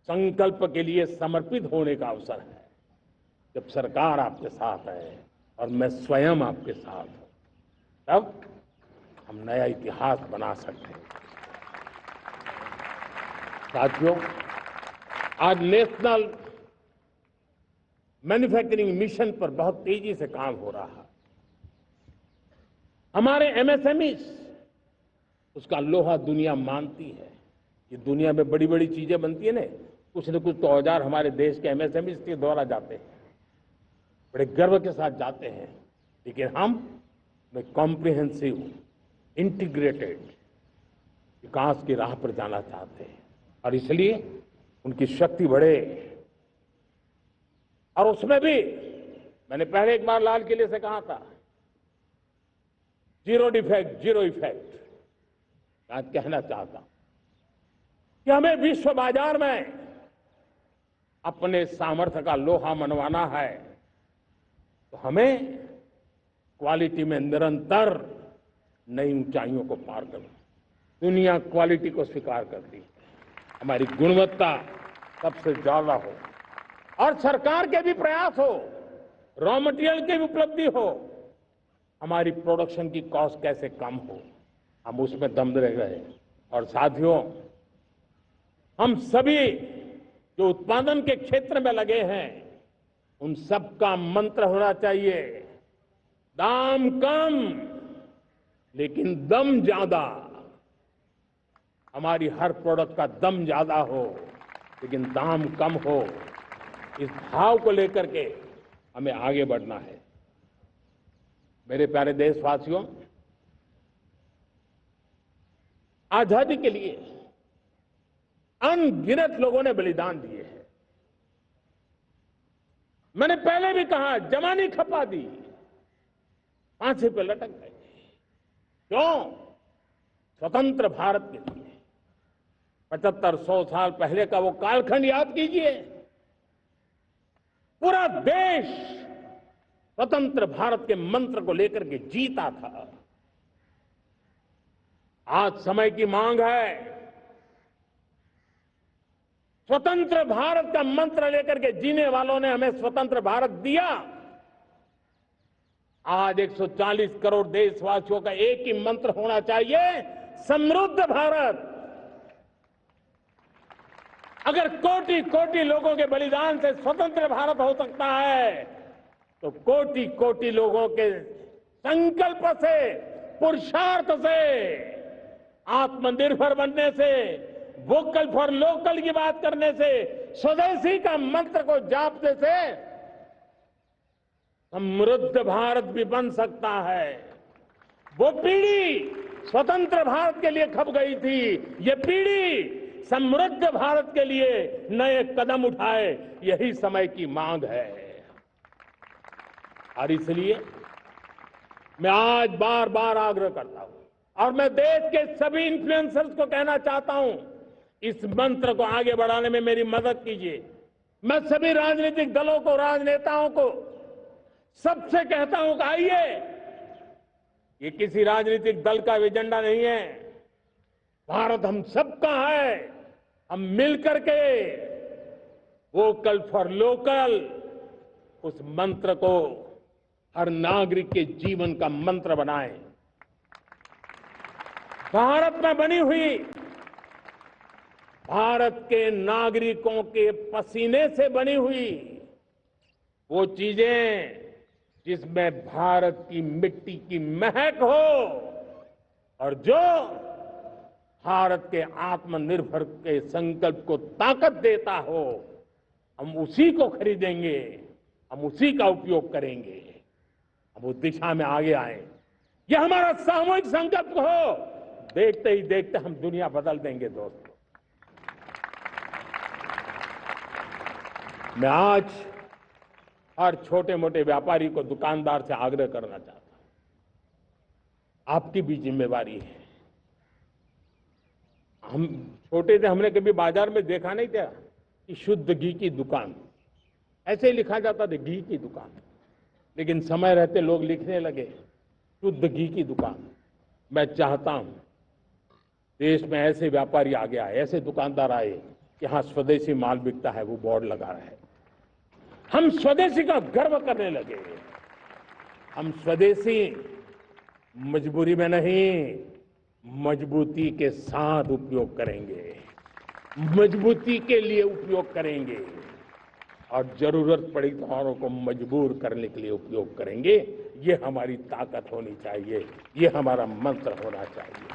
संकल्प के लिए समर्पित होने का अवसर है। जब सरकार आपके साथ है और मैं स्वयं आपके साथ हूं, तब हम नया इतिहास बना सकते हैं। साथियों, आज नेशनल मैन्युफैक्चरिंग मिशन पर बहुत तेजी से काम हो रहा है। हमारे एमएसएमई उसका लोहा दुनिया मानती है। ये दुनिया में बड़ी बड़ी चीजें बनती है ना, कुछ न कुछ तो औजार हमारे देश के एमएसएमई के द्वारा जाते हैं, बड़े गर्व के साथ जाते हैं। लेकिन हम कॉम्प्रिहेंसिव इंटीग्रेटेड विकास की राह पर जाना चाहते हैं, और इसलिए उनकी शक्ति बढ़े। और उसमें भी मैंने पहले एक बार लाल किले से कहा था, जीरो डिफेक्ट जीरो इफेक्ट। आज कहना चाहता हूं कि हमें विश्व बाजार में अपने सामर्थ्य का लोहा मनवाना है, तो हमें क्वालिटी में निरंतर नई ऊंचाइयों को पार करना। दुनिया क्वालिटी को स्वीकार करती है, हमारी गुणवत्ता सबसे ज्यादा हो, और सरकार के भी प्रयास हो, रॉ मटेरियल की भी उपलब्धि हो, हमारी प्रोडक्शन की कॉस्ट कैसे कम हो, हम उसमें दम रह गए। और साथियों, हम सभी जो उत्पादन के क्षेत्र में लगे हैं, उन सबका मंत्र होना चाहिए, दाम कम लेकिन दम ज्यादा। हमारी हर प्रोडक्ट का दम ज्यादा हो लेकिन दाम कम हो। इस भाव को लेकर के हमें आगे बढ़ना है। मेरे प्यारे देशवासियों, आजादी के लिए अनगिनत लोगों ने बलिदान दिए हैं। मैंने पहले भी कहा, जवानी खपा दी, फांसी पे लटक गए। क्यों? स्वतंत्र भारत के लिए। 75-100 साल पहले का वो कालखंड याद कीजिए। पूरा देश स्वतंत्र भारत के मंत्र को लेकर के जीता था। आज समय की मांग है, स्वतंत्र भारत का मंत्र लेकर के जीने वालों ने हमें स्वतंत्र भारत दिया। आज 140 करोड़ देशवासियों का एक ही मंत्र होना चाहिए, समृद्ध भारत। अगर कोटि कोटि लोगों के बलिदान से स्वतंत्र भारत हो सकता है, तो कोटि कोटि लोगों के संकल्प से, पुरुषार्थ से, आत्मनिर्भर बनने से, वोकल फॉर लोकल की बात करने से, स्वदेशी का मंत्र को जापने से समृद्ध भारत भी बन सकता है। वो पीढ़ी स्वतंत्र भारत के लिए खप गई थी, ये पीढ़ी समृद्ध भारत के लिए नए कदम उठाए, यही समय की मांग है। और इसलिए मैं आज बार बार आग्रह करता हूं और मैं देश के सभी इन्फ्लुएंसर्स को कहना चाहता हूं, इस मंत्र को आगे बढ़ाने में मेरी मदद कीजिए। मैं सभी राजनीतिक दलों को, राजनेताओं को सबसे कहता हूं कि आइए, ये किसी राजनीतिक दल का एजेंडा नहीं है, भारत हम सबका है। हम मिलकर के वोकल फॉर लोकल उस मंत्र को हर नागरिक के जीवन का मंत्र बनाएं। भारत में बनी हुई, भारत के नागरिकों के पसीने से बनी हुई वो चीजें जिसमें भारत की मिट्टी की महक हो और जो भारत के आत्मनिर्भर के संकल्प को ताकत देता हो, हम उसी को खरीदेंगे, हम उसी का उपयोग करेंगे। हम उस दिशा में आगे आए, यह हमारा सामूहिक संकल्प हो। देखते ही देखते हम दुनिया बदल देंगे दोस्तों। मैं आज हर छोटे मोटे व्यापारी को, दुकानदार से आग्रह करना चाहता हूं, आपकी भी जिम्मेवारी है। हम छोटे थे, हमने कभी बाजार में देखा नहीं था कि शुद्ध घी की दुकान, ऐसे ही लिखा जाता था घी की दुकान। लेकिन समय रहते लोग लिखने लगे शुद्ध घी की दुकान। मैं चाहता हूं देश में ऐसे व्यापारी आगे आए, ऐसे दुकानदार आए कि यहां स्वदेशी माल बिकता है, वो बोर्ड लगा रहे। हम स्वदेशी का गर्व करने लगे। हम स्वदेशी मजबूरी में नहीं, मजबूती के साथ उपयोग करेंगे, मजबूती के लिए उपयोग करेंगे और जरूरत पड़ी तो औरों को मजबूर करने के लिए उपयोग करेंगे। ये हमारी ताकत होनी चाहिए, ये हमारा मंत्र होना चाहिए।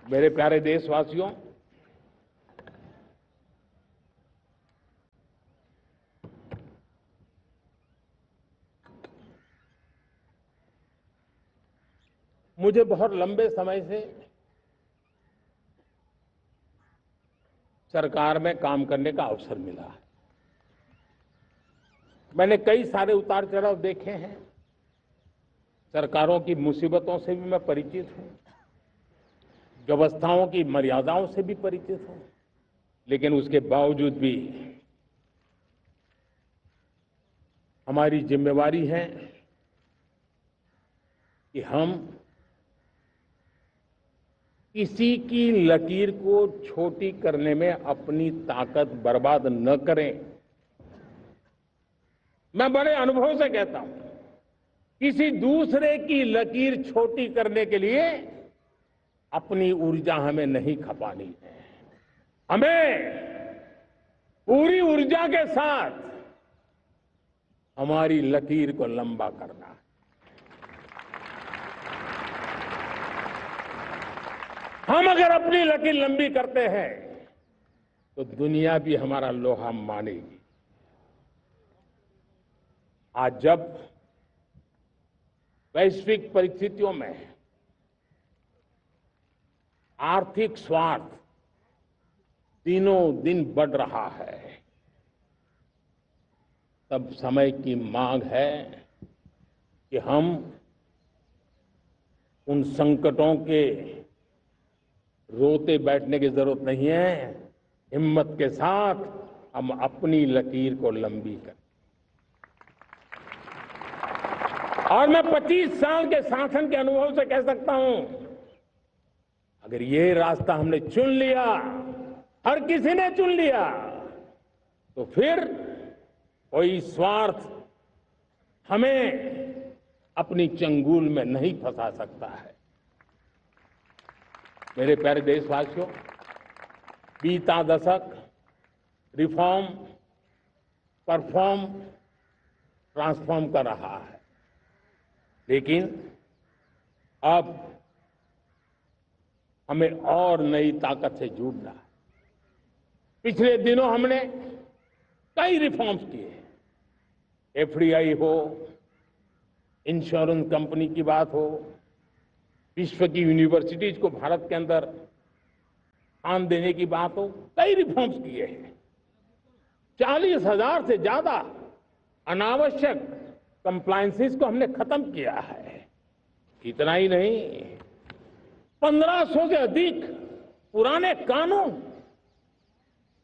मेरे प्यारे देशवासियों, मुझे बहुत लंबे समय से सरकार में काम करने का अवसर मिला है। मैंने कई सारे उतार चढ़ाव देखे हैं। सरकारों की मुसीबतों से भी मैं परिचित हूं, व्यवस्थाओं की मर्यादाओं से भी परिचित हूं। लेकिन उसके बावजूद भी हमारी जिम्मेवारी है कि हम किसी की लकीर को छोटी करने में अपनी ताकत बर्बाद न करें। मैं बड़े अनुभव से कहता हूं, किसी दूसरे की लकीर छोटी करने के लिए अपनी ऊर्जा हमें नहीं खपानी है। हमें पूरी ऊर्जा के साथ हमारी लकीर को लंबा करना है। हम अगर अपनी लकीर लंबी करते हैं तो दुनिया भी हमारा लोहा मानेगी। आज जब वैश्विक परिस्थितियों में आर्थिक स्वार्थ दिनों दिन बढ़ रहा है, तब समय की मांग है कि हम उन संकटों के रोते बैठने की जरूरत नहीं है। हिम्मत के साथ हम अपनी लकीर को लंबी करें। और मैं 25 साल के शासन के अनुभव से कह सकता हूं, अगर ये रास्ता हमने चुन लिया, हर किसी ने चुन लिया, तो फिर कोई स्वार्थ हमें अपनी चंगुल में नहीं फंसा सकता है। मेरे प्यारे देशवासियों, बीता दशक रिफॉर्म, परफॉर्म, ट्रांसफॉर्म कर रहा है। लेकिन अब हमें और नई ताकत से जुड़ना है। पिछले दिनों हमने कई रिफॉर्म्स किए। एफडीआई हो, इंश्योरेंस कंपनी की बात हो, विश्व की यूनिवर्सिटीज को भारत के अंदर स्थान देने की बात हो, कई रिफॉर्म्स किए हैं। 40,000 से ज्यादा अनावश्यक कंप्लायंसेस को हमने खत्म किया है। इतना ही नहीं, 1500 से अधिक पुराने कानून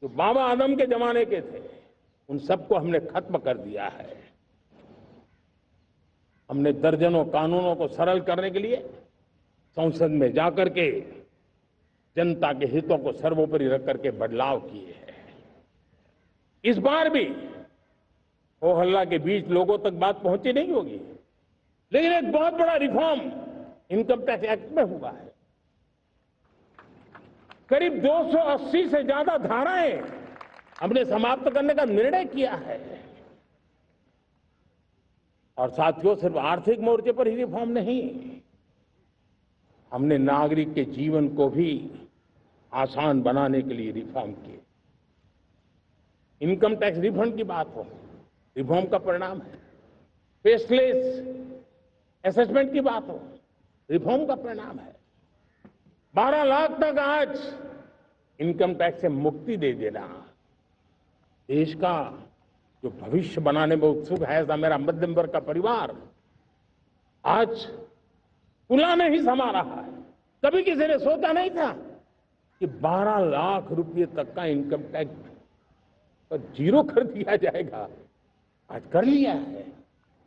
जो बाबा आदम के जमाने के थे, उन सबको हमने खत्म कर दिया है। हमने दर्जनों कानूनों को सरल करने के लिए संसद में जाकर के जनता के हितों को सर्वोपरि रख करके बदलाव किए हैं। इस बार भी हो हल्ला के बीच लोगों तक बात पहुंची नहीं होगी, लेकिन एक बहुत बड़ा रिफॉर्म इनकम टैक्स एक्ट में हुआ है। करीब 280 से ज्यादा धाराएं हमने समाप्त करने का निर्णय किया है। और साथियों, सिर्फ आर्थिक मोर्चे पर ही रिफॉर्म नहीं, हमने नागरिक के जीवन को भी आसान बनाने के लिए रिफॉर्म किए। इनकम टैक्स रिफंड की बात हो, रिफॉर्म का परिणाम है। फेसलेस असेसमेंट की बात हो, रिफॉर्म का परिणाम है। 12 लाख तक आज इनकम टैक्स से मुक्ति दे देना, देश का जो भविष्य बनाने में उत्सुक है, ऐसा मेरा मध्यम वर्ग का परिवार आज पुलाने ही समा रहा है। कभी किसी ने सोचा नहीं था कि 12 लाख रुपए तक का इनकम टैक्स पर जीरो कर दिया जाएगा। आज कर लिया है।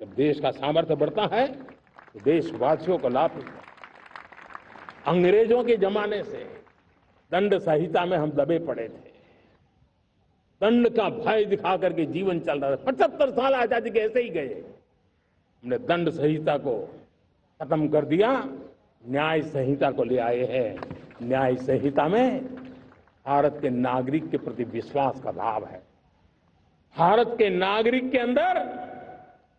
जब देश का सामर्थ्य बढ़ता है तो देशवासियों को लाभ मिलता है। अंग्रेजों के जमाने से दंड संहिता में हम दबे पड़े थे। दंड का भय दिखा करके जीवन चल रहा था। 75 साल आजादी के ऐसे ही गए। हमने दंड संहिता को खत्म कर दिया, न्याय संहिता को ले आए हैं। न्याय संहिता में भारत के नागरिक के प्रति विश्वास का भाव है। भारत के नागरिक के अंदर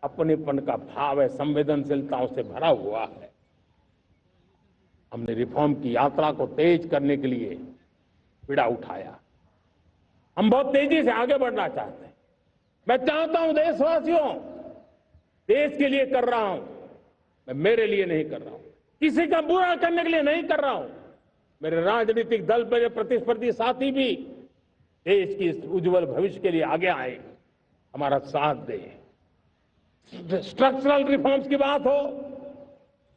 अपनेपन का भाव है, संवेदनशीलताओं से भरा हुआ है। हमने रिफॉर्म की यात्रा को तेज करने के लिए बीड़ा उठाया। हम बहुत तेजी से आगे बढ़ना चाहते हैं। मैं चाहता हूं देशवासियों, देश के लिए कर रहा हूं, मैं मेरे लिए नहीं कर रहा हूं, किसी का बुरा करने के लिए नहीं कर रहा हूं। मेरे राजनीतिक दल, मेरे प्रतिस्पर्धी साथी भी देश की इस उज्जवल भविष्य के लिए आगे आए, हमारा साथ दें। स्ट्रक्चरल रिफॉर्म्स की बात हो,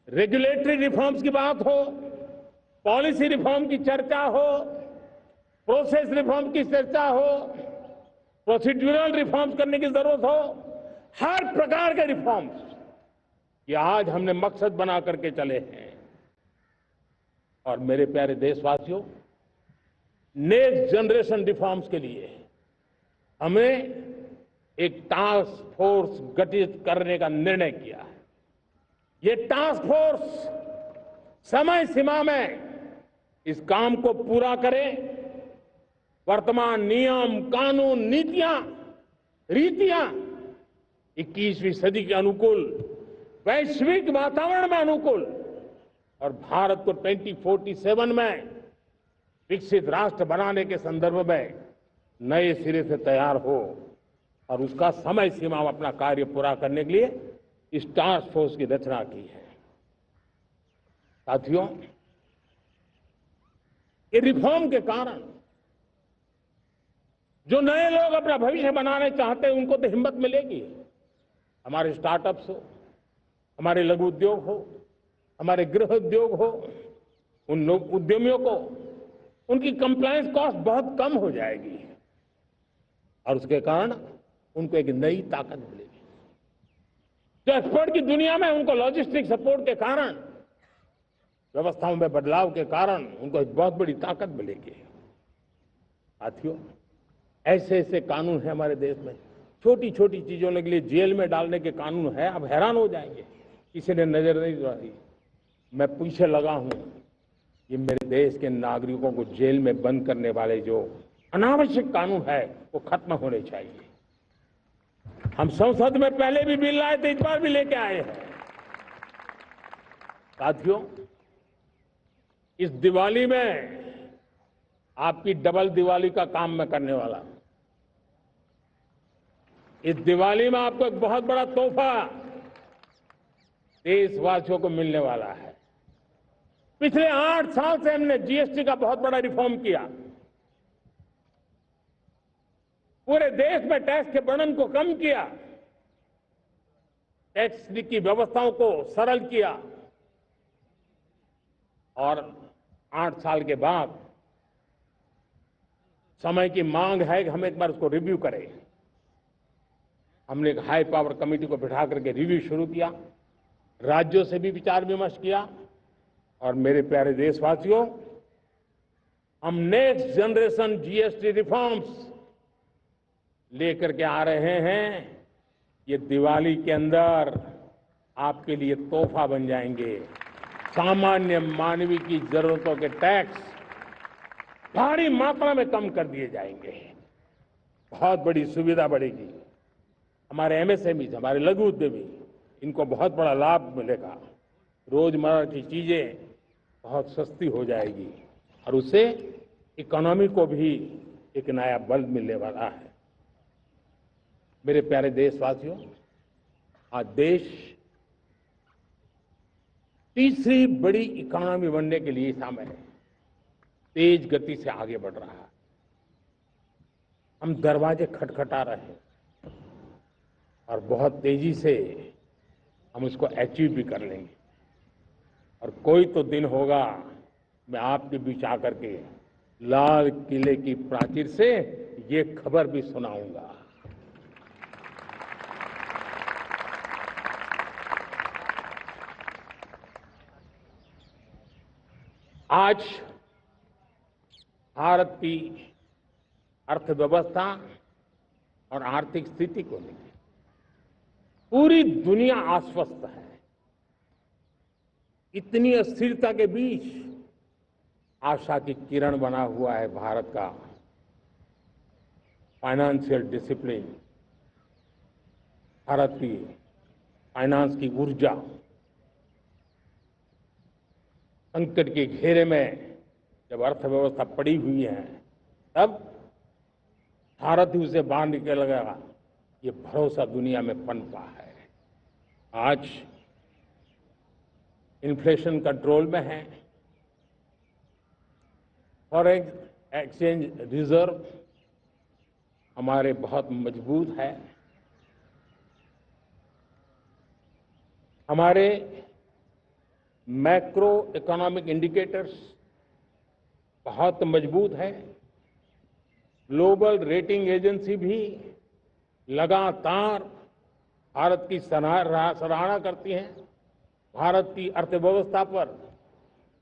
रेगुलेटरी रिफॉर्म्स की बात हो, पॉलिसी रिफॉर्म की चर्चा हो, प्रोसेस रिफॉर्म की चर्चा हो, प्रोसीड्यूरल रिफॉर्म्स करने की जरूरत हो, हर प्रकार के रिफॉर्म्स ये आज हमने मकसद बना करके चले हैं। और मेरे प्यारे देशवासियों, नेक्स्ट जनरेशन रिफॉर्म्स के लिए हमें एक टास्क फोर्स गठित करने का निर्णय किया है। ये टास्क फोर्स समय सीमा में इस काम को पूरा करे। वर्तमान नियम, कानून, नीतियां, रीतियां 21वीं सदी के अनुकूल, वैश्विक वातावरण में अनुकूल और भारत को 2047 में विकसित राष्ट्र बनाने के संदर्भ में नए सिरे से तैयार हो और उसका समय सीमा में अपना कार्य पूरा करने के लिए इस टास्क फोर्स की रचना की है। साथियों, ये रिफॉर्म के कारण जो नए लोग अपना भविष्य बनाने चाहते हैं उनको तो हिम्मत मिलेगी। हमारे स्टार्टअप्स हो, हमारे लघु उद्योग हो, हमारे गृह उद्योग हो, उन लोग उद्यमियों को उनकी कंप्लायंस कॉस्ट बहुत कम हो जाएगी और उसके कारण उनको एक नई ताकत मिलेगी। जो एक्सपोर्ट की दुनिया में उनको लॉजिस्टिक सपोर्ट के कारण, व्यवस्थाओं में बदलाव के कारण उनको एक बहुत बड़ी ताकत मिलेगी। साथियों, ऐसे ऐसे कानून है हमारे देश में, छोटी छोटी चीजों के लिए जेल में डालने के कानून है। आप हैरान हो जाएंगे, किसी ने नजर नहीं डाली। मैं पीछे लगा हूं, ये मेरे देश के नागरिकों को जेल में बंद करने वाले जो अनावश्यक कानून है वो खत्म होने चाहिए। हम संसद में पहले भी बिल लाए थे, इस बार भी लेके आए हैं। साथियों, इस दिवाली में आपकी डबल दिवाली का काम मैं करने वाला हूं। इस दिवाली में आपको एक बहुत बड़ा तोहफा देशवासियों को मिलने वाला है। पिछले 8 साल से हमने जीएसटी का बहुत बड़ा रिफॉर्म किया। पूरे देश में टैक्स के बर्डन को कम किया, टैक्स की व्यवस्थाओं को सरल किया और 8 साल के बाद समय की मांग है कि हम एक बार उसको रिव्यू करें। हमने एक हाई पावर कमेटी को बिठा करके रिव्यू शुरू किया, राज्यों से भी विचार विमर्श किया और मेरे प्यारे देशवासियों, हम नेक्स्ट जनरेशन जीएसटी रिफॉर्म्स लेकर के आ रहे हैं। ये दिवाली के अंदर आपके लिए तोहफा बन जाएंगे। सामान्य मानवीय की जरूरतों के टैक्स भारी मात्रा में कम कर दिए जाएंगे। बहुत बड़ी सुविधा बढ़ेगी। हमारे एमएसएमई, हमारे लघु उद्यमी, इनको बहुत बड़ा लाभ मिलेगा। रोजमर्रा की चीजें बहुत सस्ती हो जाएगी और उससे इकोनॉमी को भी एक नया बल मिलने वाला है। मेरे प्यारे देशवासियों, आज देश तीसरी बड़ी इकोनॉमी बनने के लिए समय है, तेज गति से आगे बढ़ रहा है। हम दरवाजे खटखटा रहे हैं और बहुत तेजी से हम उसको अचीव भी कर लेंगे। और कोई तो दिन होगा, मैं आपके बीच आकर के लाल किले की प्राचीर से ये खबर भी सुनाऊंगा। आज भारत की अर्थव्यवस्था और आर्थिक स्थिति को लेकर पूरी दुनिया आश्वस्त है। इतनी अस्थिरता के बीच आशा की किरण बना हुआ है भारत का फाइनेंशियल डिसिप्लिन, भारत की फाइनेंस की ऊर्जा। संकट के घेरे में जब अर्थव्यवस्था पड़ी हुई है, तब भारत ही उसे बाहर निकलेगा, ये भरोसा दुनिया में पनपा है। आज इन्फ्लेशन कंट्रोल में है, फॉरेन एक्सचेंज रिजर्व हमारे बहुत मजबूत है, हमारे मैक्रो इकोनॉमिक इंडिकेटर्स बहुत मजबूत है। ग्लोबल रेटिंग एजेंसी भी लगातार भारत की सराहना करती हैं, भारत की अर्थव्यवस्था पर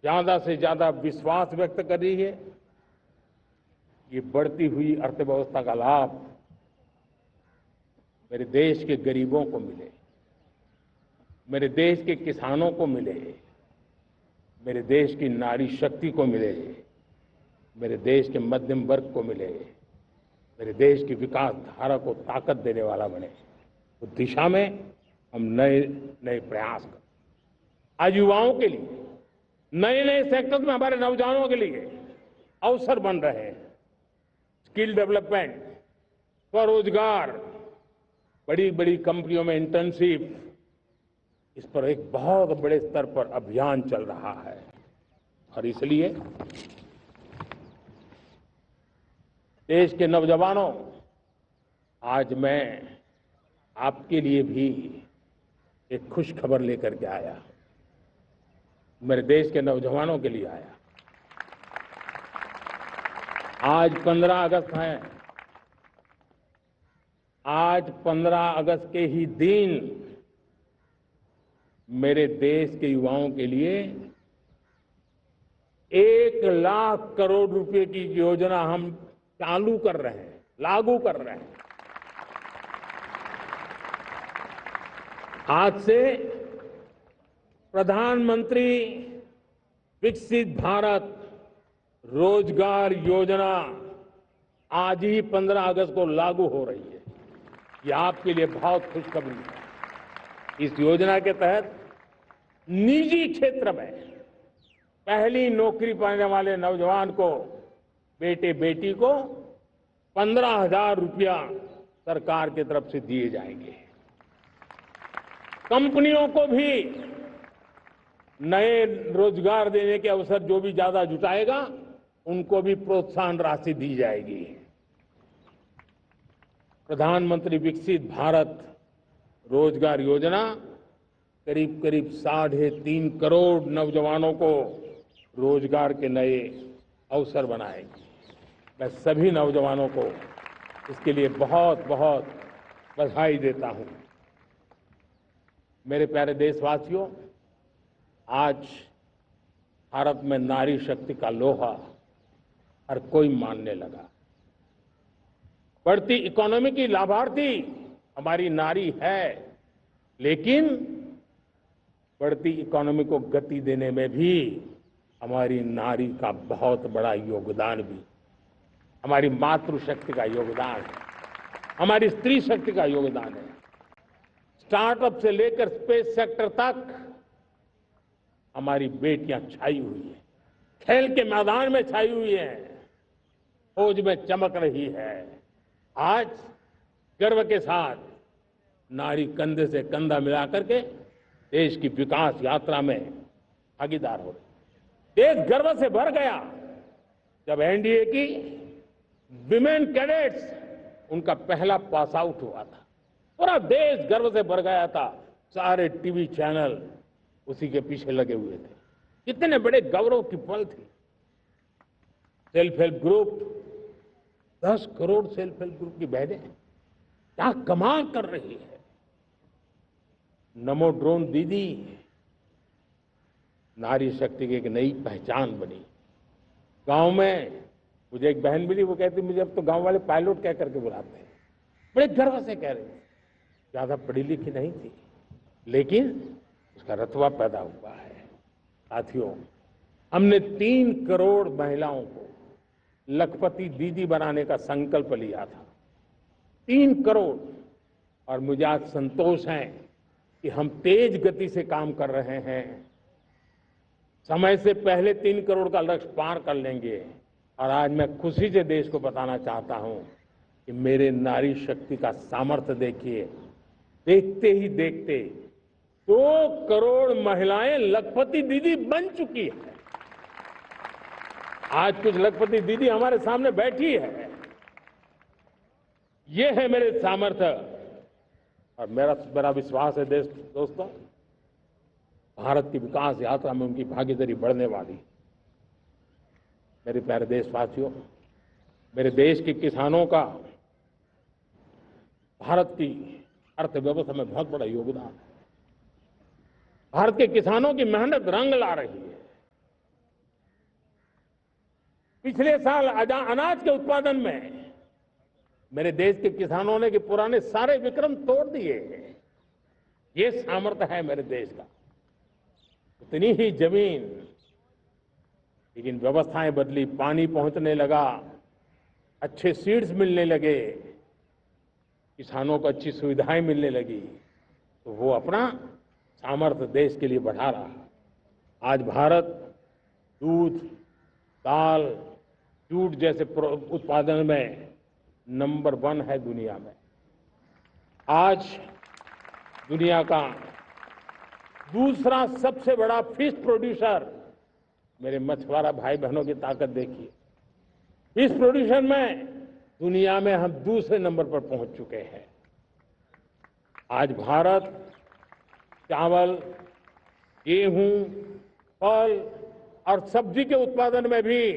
ज्यादा से ज्यादा विश्वास व्यक्त कर रही है। ये बढ़ती हुई अर्थव्यवस्था का लाभ मेरे देश के गरीबों को मिले, मेरे देश के किसानों को मिले, मेरे देश की नारी शक्ति को मिले, मेरे देश के मध्यम वर्ग को मिले, मेरे देश की विकास धारा को ताकत देने वाला बने। उस दिशा में हम नए नए प्रयास करें। आज युवाओं के लिए नए नए सेक्टर में हमारे नौजवानों के लिए अवसर बन रहे हैं। स्किल डेवलपमेंट, स्वरोजगार, बड़ी बड़ी कंपनियों में इंटर्नशिप, इस पर एक बहुत बड़े स्तर पर अभियान चल रहा है। और इसलिए देश के नौजवानों, आज मैं आपके लिए भी एक खुश खबर लेकर के आया। मेरे देश के नौजवानों के लिए आया। आज 15 अगस्त है। आज 15 अगस्त के ही दिन मेरे देश के युवाओं के लिए 1 लाख करोड़ रुपए की योजना हम चालू कर रहे हैं, लागू कर रहे हैं। आज से प्रधानमंत्री विकसित भारत रोजगार योजना आज ही 15 अगस्त को लागू हो रही है। ये आपके लिए बहुत खुशखबरी है। इस योजना के तहत निजी क्षेत्र में पहली नौकरी पाने वाले नौजवान को, बेटे बेटी को 15,000 रुपया सरकार की तरफ से दिए जाएंगे। कंपनियों को भी नए रोजगार देने के अवसर जो भी ज्यादा जुटाएगा उनको भी प्रोत्साहन राशि दी जाएगी। प्रधानमंत्री विकसित भारत रोजगार योजना करीब करीब 3.5 करोड़ नौजवानों को रोजगार के नए अवसर बनाएगी। मैं सभी नौजवानों को इसके लिए बहुत बहुत बधाई देता हूं। मेरे प्यारे देशवासियों, आज भारत में नारी शक्ति का लोहा हर कोई मानने लगा। बढ़ती इकोनॉमी की लाभार्थी हमारी नारी है, लेकिन बढ़ती इकोनॉमी को गति देने में भी हमारी नारी का बहुत बड़ा योगदान भी, हमारी मातृशक्ति का योगदान है, हमारी स्त्री शक्ति का योगदान है। स्टार्टअप से लेकर स्पेस सेक्टर तक हमारी बेटियां छाई हुई हैं, खेल के मैदान में छाई हुई हैं, फौज में चमक रही है। आज गर्व के साथ नारी कंधे से कंधा मिलाकर के देश की विकास यात्रा में भागीदार हो रही। देश गर्व से भर गया जब एनडीए की विमेन कैडेट्स उनका पहला पास आउट हुआ था। पूरा देश गर्व से भर गया था। सारे टीवी चैनल उसी के पीछे लगे हुए थे। कितने बड़े गौरव की पल थी। Self help group, 10 crore self help group की बहनें क्या कमाल कर रही है। नमो ड्रोन दीदी नारी शक्ति की एक नई पहचान बनी। गांव में मुझे एक बहन मिली, वो कहती मुझे अब तो गांव वाले पायलट कह करके बुलाते हैं। बड़े गर्व से कह रहे थे। ज्यादा पढ़ी लिखी नहीं थी, लेकिन उसका रतबा पैदा हुआ है। साथियों, हमने 3 करोड़ महिलाओं को लखपति दीदी बनाने का संकल्प लिया था। 3 करोड़। और मुझे आज संतोष है कि हम तेज गति से काम कर रहे हैं। समय से पहले 3 करोड़ का लक्ष्य पार कर लेंगे। और आज मैं खुशी से देश को बताना चाहता हूं कि मेरे नारी शक्ति का सामर्थ्य देखिए। देखते ही देखते 2 करोड़ महिलाएं लखपति दीदी बन चुकी है। आज कुछ लखपति दीदी हमारे सामने बैठी है। ये है मेरे सामर्थ्य। और मेरा विश्वास है दोस्तों, भारत की विकास यात्रा में उनकी भागीदारी बढ़ने वाली। मेरे प्यारे देशवासियों, मेरे देश के किसानों का भारत की अर्थव्यवस्था में बहुत बड़ा योगदान है। भारत के किसानों की मेहनत रंग ला रही है। पिछले साल अनाज के उत्पादन में मेरे देश के किसानों ने के पुराने सारे विक्रम तोड़ दिए। ये सामर्थ्य है मेरे देश का। उतनी ही जमीन, लेकिन व्यवस्थाएं बदली, पानी पहुंचने लगा, अच्छे सीड्स मिलने लगे, किसानों को अच्छी सुविधाएं मिलने लगी, तो वो अपना सामर्थ्य देश के लिए बढ़ा रहा। आज भारत दूध, दाल, जूट जैसे उत्पादन में नंबर 1 है दुनिया में। आज दुनिया का दूसरा सबसे बड़ा फिश प्रोड्यूसर। मेरे मछुआरा भाई बहनों की ताकत देखिए। फिश प्रोड्यूसर में दुनिया में हम दूसरे नंबर पर पहुंच चुके हैं। आज भारत चावल, गेहूं, फल और सब्जी के उत्पादन में भी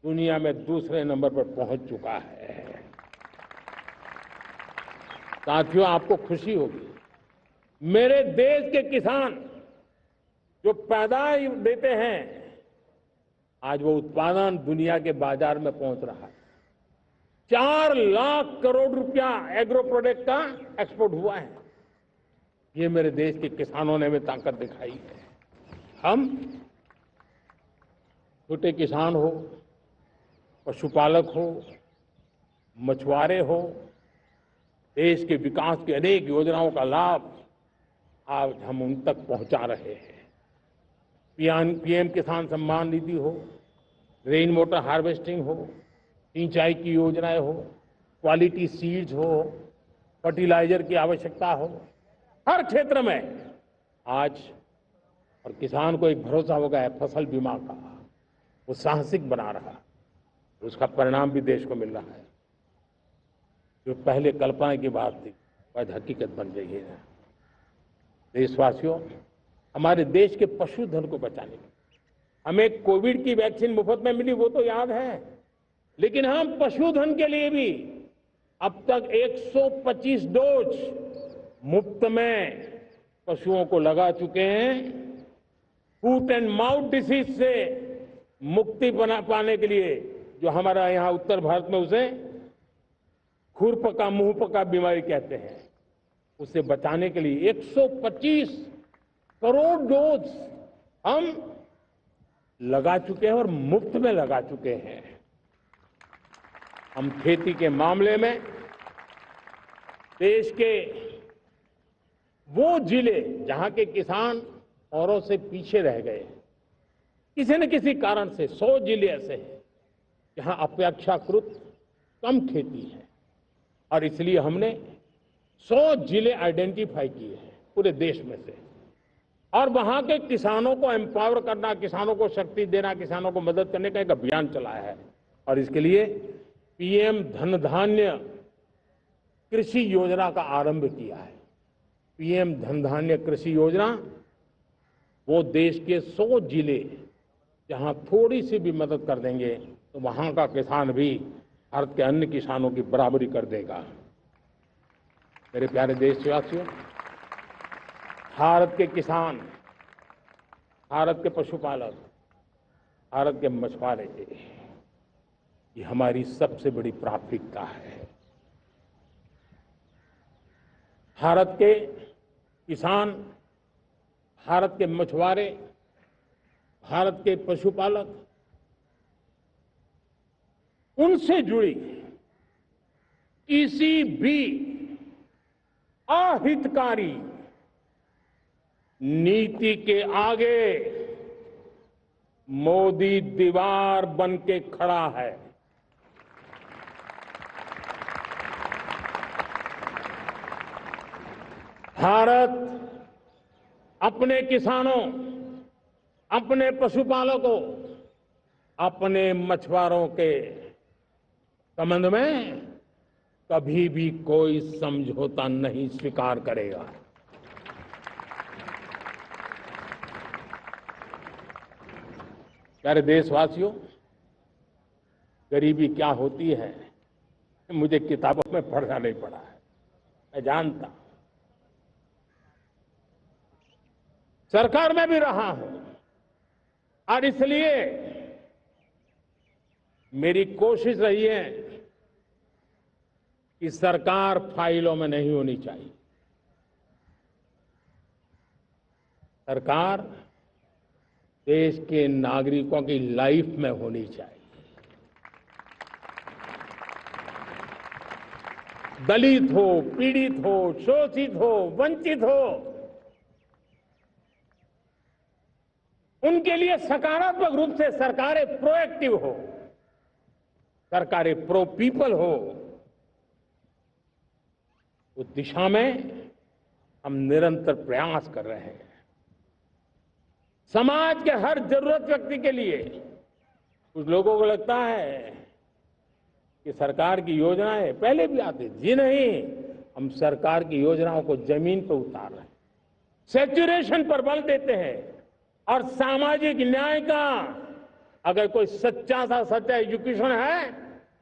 दुनिया में दूसरे नंबर पर पहुंच चुका है। साथियों, आपको खुशी होगी, मेरे देश के किसान जो पैदावार देते हैं, आज वो उत्पादन दुनिया के बाजार में पहुंच रहा है। 4 लाख करोड़ रुपया एग्रो प्रोडक्ट का एक्सपोर्ट हुआ है। ये मेरे देश के किसानों ने हमें ताकत दिखाई है। हम छोटे किसान हो, पशुपालक हो, मछुआरे हो, देश के विकास की अनेक योजनाओं का लाभ आज हम उन तक पहुंचा रहे हैं। पीएम किसान सम्मान निधि हो, रेन वाटर हार्वेस्टिंग हो, सिंचाई की योजनाएं हो, क्वालिटी सीड्स हो, फर्टिलाइजर की आवश्यकता हो, हर क्षेत्र में आज और किसान को एक भरोसा हो गया है फसल बीमा का, वो साहसिक बना रहा है, उसका परिणाम भी देश को मिल रहा है। जो पहले कल्पना की बात थी आज हकीकत बन गई है। देशवासियों, हमारे देश के पशुधन को बचाने के हमें कोविड की वैक्सीन मुफ्त में मिली, वो तो याद है, लेकिन हम पशुधन के लिए भी अब तक 125 डोज मुफ्त में पशुओं को लगा चुके हैं। फूट एंड माउथ डिसीज से मुक्ति पाने के लिए, जो हमारा यहाँ उत्तर भारत में उसे खुरपका मुंहपका बीमारी कहते हैं, उसे बचाने के लिए 125 करोड़ डोज हम लगा चुके हैं और मुफ्त में लगा चुके हैं। हम खेती के मामले में देश के वो जिले जहां के किसान औरों से पीछे रह गए, किसी न किसी कारण से 100 जिले ऐसे हैं जहां अपेक्षाकृत कम खेती है, और इसलिए हमने 100 जिले आइडेंटिफाई किए हैं पूरे देश में से, और वहां के किसानों को एम्पावर करना, किसानों को शक्ति देना, किसानों को मदद करने का एक अभियान चलाया है। और इसके लिए पीएम धन धान्य कृषि योजना का आरंभ किया है। पीएम धन धान्य कृषि योजना वो देश के 100 जिले जहां थोड़ी सी भी मदद कर देंगे तो वहां का किसान भी भारत के अन्य किसानों की बराबरी कर देगा। मेरे प्यारे देशवासियों, भारत के किसान, भारत के पशुपालक, भारत के मछुआरे, ये हमारी सबसे बड़ी प्राथमिकता है। भारत के किसान, भारत के मछुआरे, भारत के पशुपालक, उनसे जुड़ी किसी भी अहितकारी नीति के आगे मोदी दीवार बन के खड़ा है। भारत अपने किसानों, अपने पशुपालकों, अपने मछुआरों के संबंध में कभी भी कोई समझौता नहीं स्वीकार करेगा। प्यारे देशवासियों, गरीबी क्या होती है मुझे किताबों में पढ़ना नहीं पड़ा है, मैं जानता, सरकार में भी रहा हूं, और इसलिए मेरी कोशिश रही है कि सरकार फाइलों में नहीं होनी चाहिए। सरकार देश के नागरिकों की लाइफ में होनी चाहिए। दलित हो, पीड़ित हो, शोषित हो, वंचित हो, उनके लिए सकारात्मक रूप से सरकारें प्रोएक्टिव हो, सरकारें प्रो पीपल हो। उस दिशा में हम निरंतर प्रयास कर रहे हैं। समाज के हर जरूरत व्यक्ति के लिए, कुछ लोगों को लगता है कि सरकार की योजनाएं पहले भी आती, जी नहीं, हम सरकार की योजनाओं को जमीन पर उतार रहे हैं, सैचुरेशन पर बल देते हैं, और सामाजिक न्याय का अगर कोई सच्चा एजुकेशन है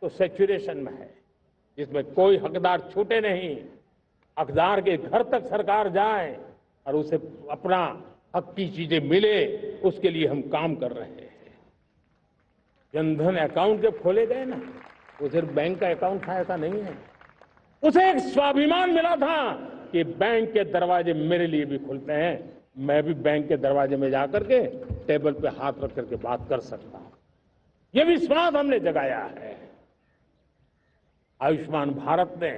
तो सैचुरेशन में है, जिसमें कोई हकदार छूटे नहीं, हकदार के घर तक सरकार जाए और उसे अपना हक की चीजें मिले, उसके लिए हम काम कर रहे हैं। जनधन अकाउंट जब खोले गए ना, वो सिर्फ बैंक का अकाउंट था ऐसा नहीं है, उसे एक स्वाभिमान मिला था कि बैंक के दरवाजे मेरे लिए भी खुलते हैं, मैं भी बैंक के दरवाजे में जाकर के टेबल पे हाथ रख करके बात कर सकता हूं। ये विश्वास हमने जगाया है। आयुष्मान भारत ने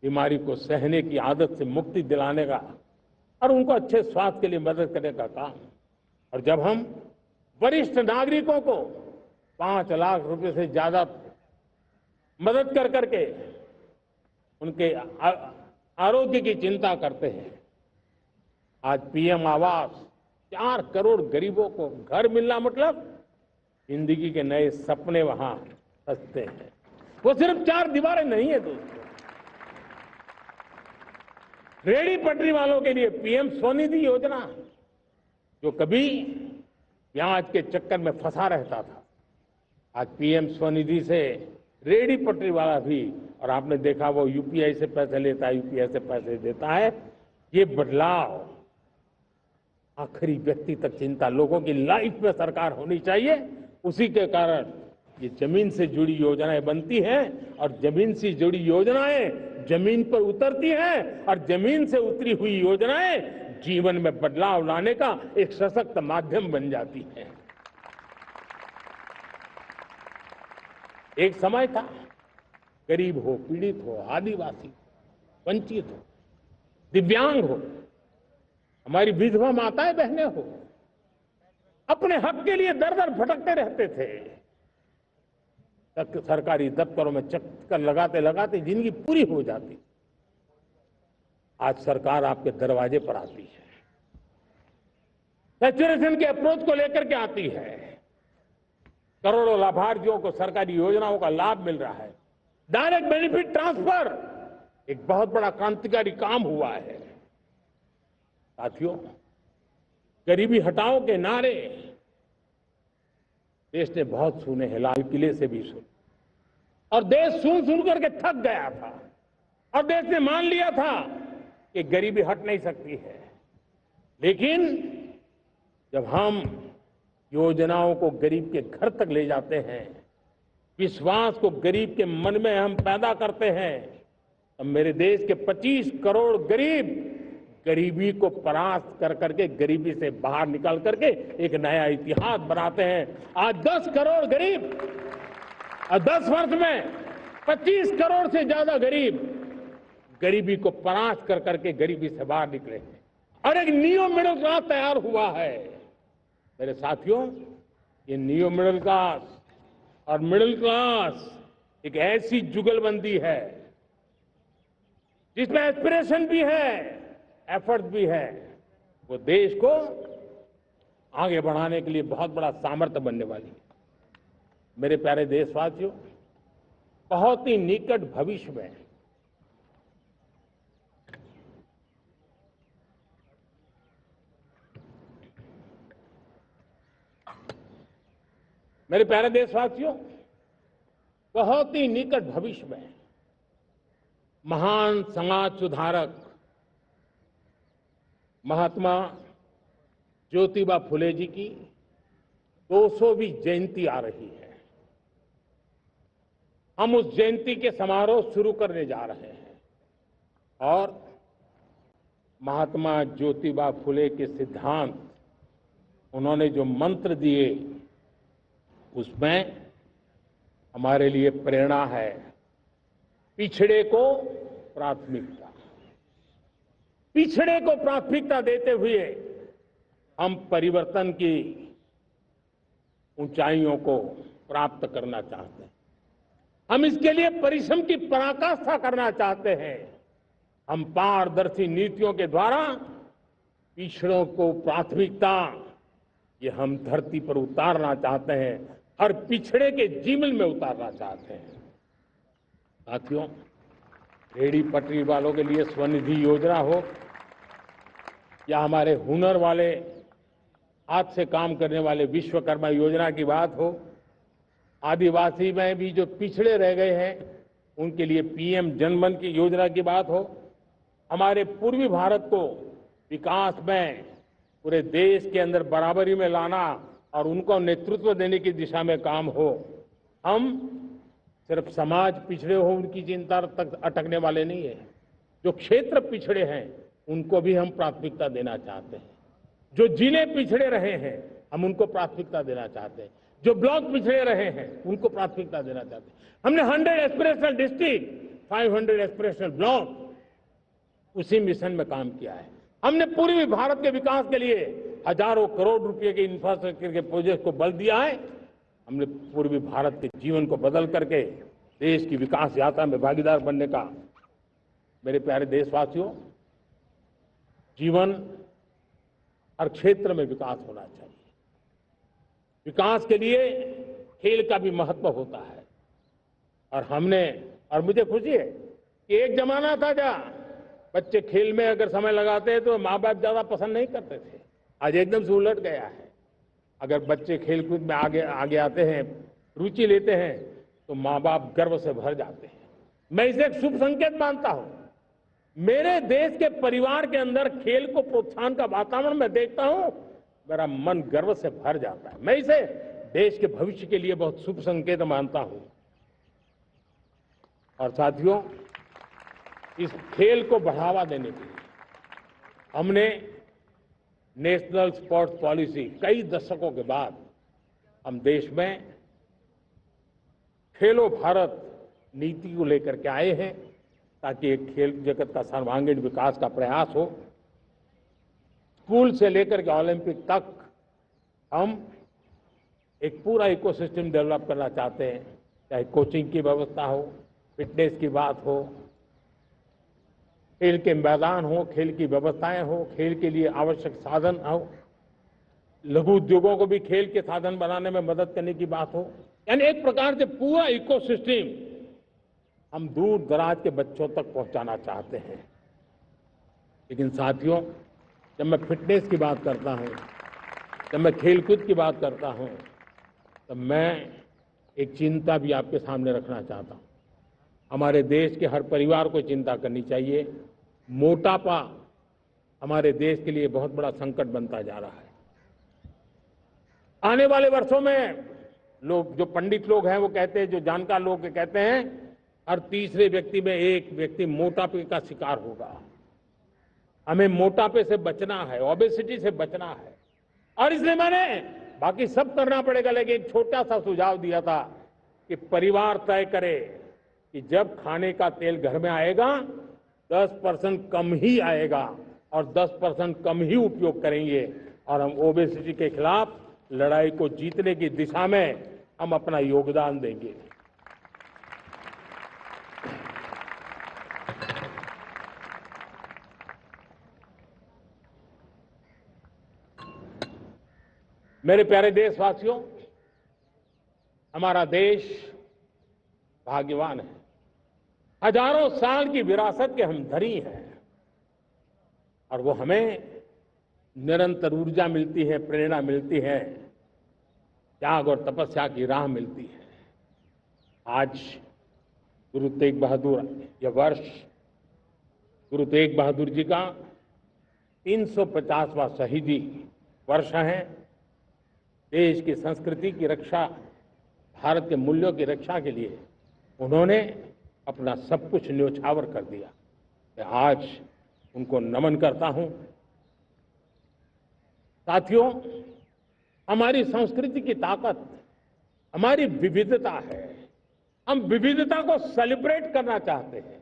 बीमारी को सहने की आदत से मुक्ति दिलाने का और उनको अच्छे स्वास्थ्य के लिए मदद करने का काम, और जब हम वरिष्ठ नागरिकों को 5 लाख रुपए से ज्यादा मदद कर करके उनके आरोग्य की चिंता करते हैं, आज पीएम आवास 4 करोड़ गरीबों को घर मिलना मतलब जिंदगी के नए सपने वहां सजते हैं। वो सिर्फ 4 दीवारें नहीं है दोस्तों। रेहड़ी पटरी वालों के लिए पीएम स्वनिधि योजना, जो कभी ब्याज के चक्कर में फंसा रहता था, आज पीएम स्वनिधि से रेहड़ी पटरी वाला भी, और आपने देखा वो यूपीआई से पैसे लेता है, यूपीआई से पैसे देता है। ये बदलाव आखिरी व्यक्ति तक चिंता, लोगों की लाइफ में सरकार होनी चाहिए। उसी के कारण ये जमीन से जुड़ी योजनाएं बनती हैं और जमीन से जुड़ी योजनाएं जमीन पर उतरती हैं और जमीन से उतरी हुई योजनाएं जीवन में बदलाव लाने का एक सशक्त माध्यम बन जाती हैं। एक समय था, गरीब हो, पीड़ित हो, आदिवासी, वंचित हो, दिव्यांग हो, हमारी विधवा माताएं बहनें हो, अपने हक के लिए दर दर भटकते रहते थे। सरकारी दफ्तरों में चक्कर लगाते लगाते जिंदगी पूरी हो जाती। आज सरकार आपके दरवाजे पर आती है, सैचुरेशन के अप्रोच को लेकर के आती है। करोड़ों लाभार्थियों को सरकारी योजनाओं का लाभ मिल रहा है। डायरेक्ट बेनिफिट ट्रांसफर एक बहुत बड़ा क्रांतिकारी काम हुआ है। साथियों, गरीबी हटाओ के नारे देश ने बहुत सुने हैं, लाल किले से भी सुने, और देश सुन सुन करके थक गया था और देश ने मान लिया था कि गरीबी हट नहीं सकती है। लेकिन जब हम योजनाओं को गरीब के घर तक ले जाते हैं, विश्वास को गरीब के मन में हम पैदा करते हैं, तो मेरे देश के 25 करोड़ गरीब गरीबी को परास्त कर करके, गरीबी से बाहर निकल करके एक नया इतिहास बनाते हैं। आज 10 करोड़ गरीब और 10 वर्ष में 25 करोड़ से ज्यादा गरीब गरीबी को परास्त कर करके गरीबी से बाहर निकले हैं और एक नियो मिडिल क्लास तैयार हुआ है। मेरे साथियों, ये नियो मिडिल क्लास और मिडिल क्लास एक ऐसी जुगलबंदी है जिसमें एस्पिरेशन भी है, एफर्ट भी है। वो देश को आगे बढ़ाने के लिए बहुत बड़ा सामर्थ्य बनने वाली है। मेरे प्यारे देशवासियों, बहुत ही निकट भविष्य में मेरे प्यारे देशवासियों, बहुत ही निकट भविष्य में महान समाज सुधारक महात्मा ज्योतिबा फुले जी की 200वीं जयंती आ रही है। हम उस जयंती के समारोह शुरू करने जा रहे हैं और महात्मा ज्योतिबा फुले के सिद्धांत, उन्होंने जो मंत्र दिए, उसमें हमारे लिए प्रेरणा है। पिछड़े को प्राथमिकता, पिछड़े को प्राथमिकता देते हुए हम परिवर्तन की ऊंचाइयों को प्राप्त करना चाहते हैं। हम इसके लिए परिश्रम की पराकाष्ठा करना चाहते हैं। हम पारदर्शी नीतियों के द्वारा पिछड़ों को प्राथमिकता, ये हम धरती पर उतारना चाहते हैं, हर पिछड़े के जीवन में उतारना चाहते हैं। साथियों, रेहड़ी पटरी वालों के लिए स्वनिधि योजना हो या हमारे हुनर वाले, हाथ से काम करने वाले विश्वकर्मा योजना की बात हो, आदिवासी में भी जो पिछड़े रह गए हैं उनके लिए पीएम जनमन की योजना की बात हो, हमारे पूर्वी भारत को विकास में पूरे देश के अंदर बराबरी में लाना और उनको नेतृत्व देने की दिशा में काम हो। हम सिर्फ समाज पिछड़े हो उनकी चिंता तक अटकने वाले नहीं है। जो क्षेत्र पिछड़े हैं उनको भी हम प्राथमिकता देना चाहते हैं। जो जिले पिछड़े रहे हैं हम उनको प्राथमिकता देना चाहते हैं। जो ब्लॉक पिछड़े रहे हैं उनको प्राथमिकता देना चाहते हैं। हमने 100 एस्पिरेशनल डिस्ट्रिक्ट, 500 एस्पिरेशनल ब्लॉक, उसी मिशन में काम किया है। हमने पूर्वी भारत के विकास के लिए हजारों करोड़ रुपए के इंफ्रास्ट्रक्चर के प्रोजेक्ट को बल दिया है। हमने पूर्वी भारत के जीवन को बदल करके देश की विकास यात्रा में भागीदार बनने का। मेरे प्यारे देशवासियों, जीवन हर क्षेत्र में विकास होना चाहिए। विकास के लिए खेल का भी महत्व होता है। और मुझे खुशी है कि एक जमाना था जहाँ बच्चे खेल में अगर समय लगाते हैं तो माँ बाप ज्यादा पसंद नहीं करते थे। आज एकदम से उलट गया है। अगर बच्चे खेलकूद में आगे आगे आते हैं, रुचि लेते हैं, तो माँ बाप गर्व से भर जाते हैं। मैं इसे एक शुभ संकेत मानता हूं। मेरे देश के परिवार के अंदर खेल को प्रोत्साहन का वातावरण मैं देखता हूं, मेरा मन गर्व से भर जाता है। मैं इसे देश के भविष्य के लिए बहुत शुभ संकेत मानता हूं। और साथियों, इस खेल को बढ़ावा देने के लिए हमने नेशनल स्पोर्ट्स पॉलिसी, कई दशकों के बाद हम देश में खेलो भारत नीति को लेकर के आए हैं, ताकि एक खेल जगत का सर्वांगीण विकास का प्रयास हो। स्कूल से लेकर के ओलंपिक तक हम एक पूरा इकोसिस्टम डेवलप करना चाहते हैं, चाहे कोचिंग की व्यवस्था हो, फिटनेस की बात हो, खेल के मैदान हो, खेल की व्यवस्थाएं हो, खेल के लिए आवश्यक साधन हो, लघु उद्योगों को भी खेल के साधन बनाने में मदद करने की बात हो। यानी एक प्रकार से पूरा इकोसिस्टम हम दूर दराज के बच्चों तक पहुंचाना चाहते हैं। लेकिन साथियों, जब मैं फिटनेस की बात करता हूं, जब मैं खेलकूद की बात करता हूं, तब मैं एक चिंता भी आपके सामने रखना चाहता हूं। हमारे देश के हर परिवार को चिंता करनी चाहिए। मोटापा हमारे देश के लिए बहुत बड़ा संकट बनता जा रहा है। आने वाले वर्षों में लोग, जो पंडित लोग हैं वो कहते हैं, जो जानकार लोग कहते हैं, हर तीसरे व्यक्ति में एक व्यक्ति मोटापे का शिकार होगा। हमें मोटापे से बचना है, ओबेसिटी से बचना है। और इसलिए मैंने बाकी सब करना पड़ेगा, लेकिन एक छोटा सा सुझाव दिया था कि परिवार तय करे कि जब खाने का तेल घर में आएगा 10% कम ही आएगा और 10% कम ही उपयोग करेंगे, और हम ओबेसिटी के खिलाफ लड़ाई को जीतने की दिशा में हम अपना योगदान देंगे। मेरे प्यारे देशवासियों, हमारा देश भाग्यवान है। हजारों साल की विरासत के हम धनी हैं, और वो हमें निरंतर ऊर्जा मिलती है, प्रेरणा मिलती है, त्याग और तपस्या की राह मिलती है। आज गुरु तेग बहादुर, यह वर्ष गुरु तेग बहादुर जी का 350वां शहीदी वर्ष है। देश की संस्कृति की रक्षा, भारत के मूल्यों की रक्षा के लिए उन्होंने अपना सब कुछ न्योछावर कर दिया। मैं आज उनको नमन करता हूं। साथियों, हमारी संस्कृति की ताकत हमारी विविधता है। हम विविधता को सेलिब्रेट करना चाहते हैं।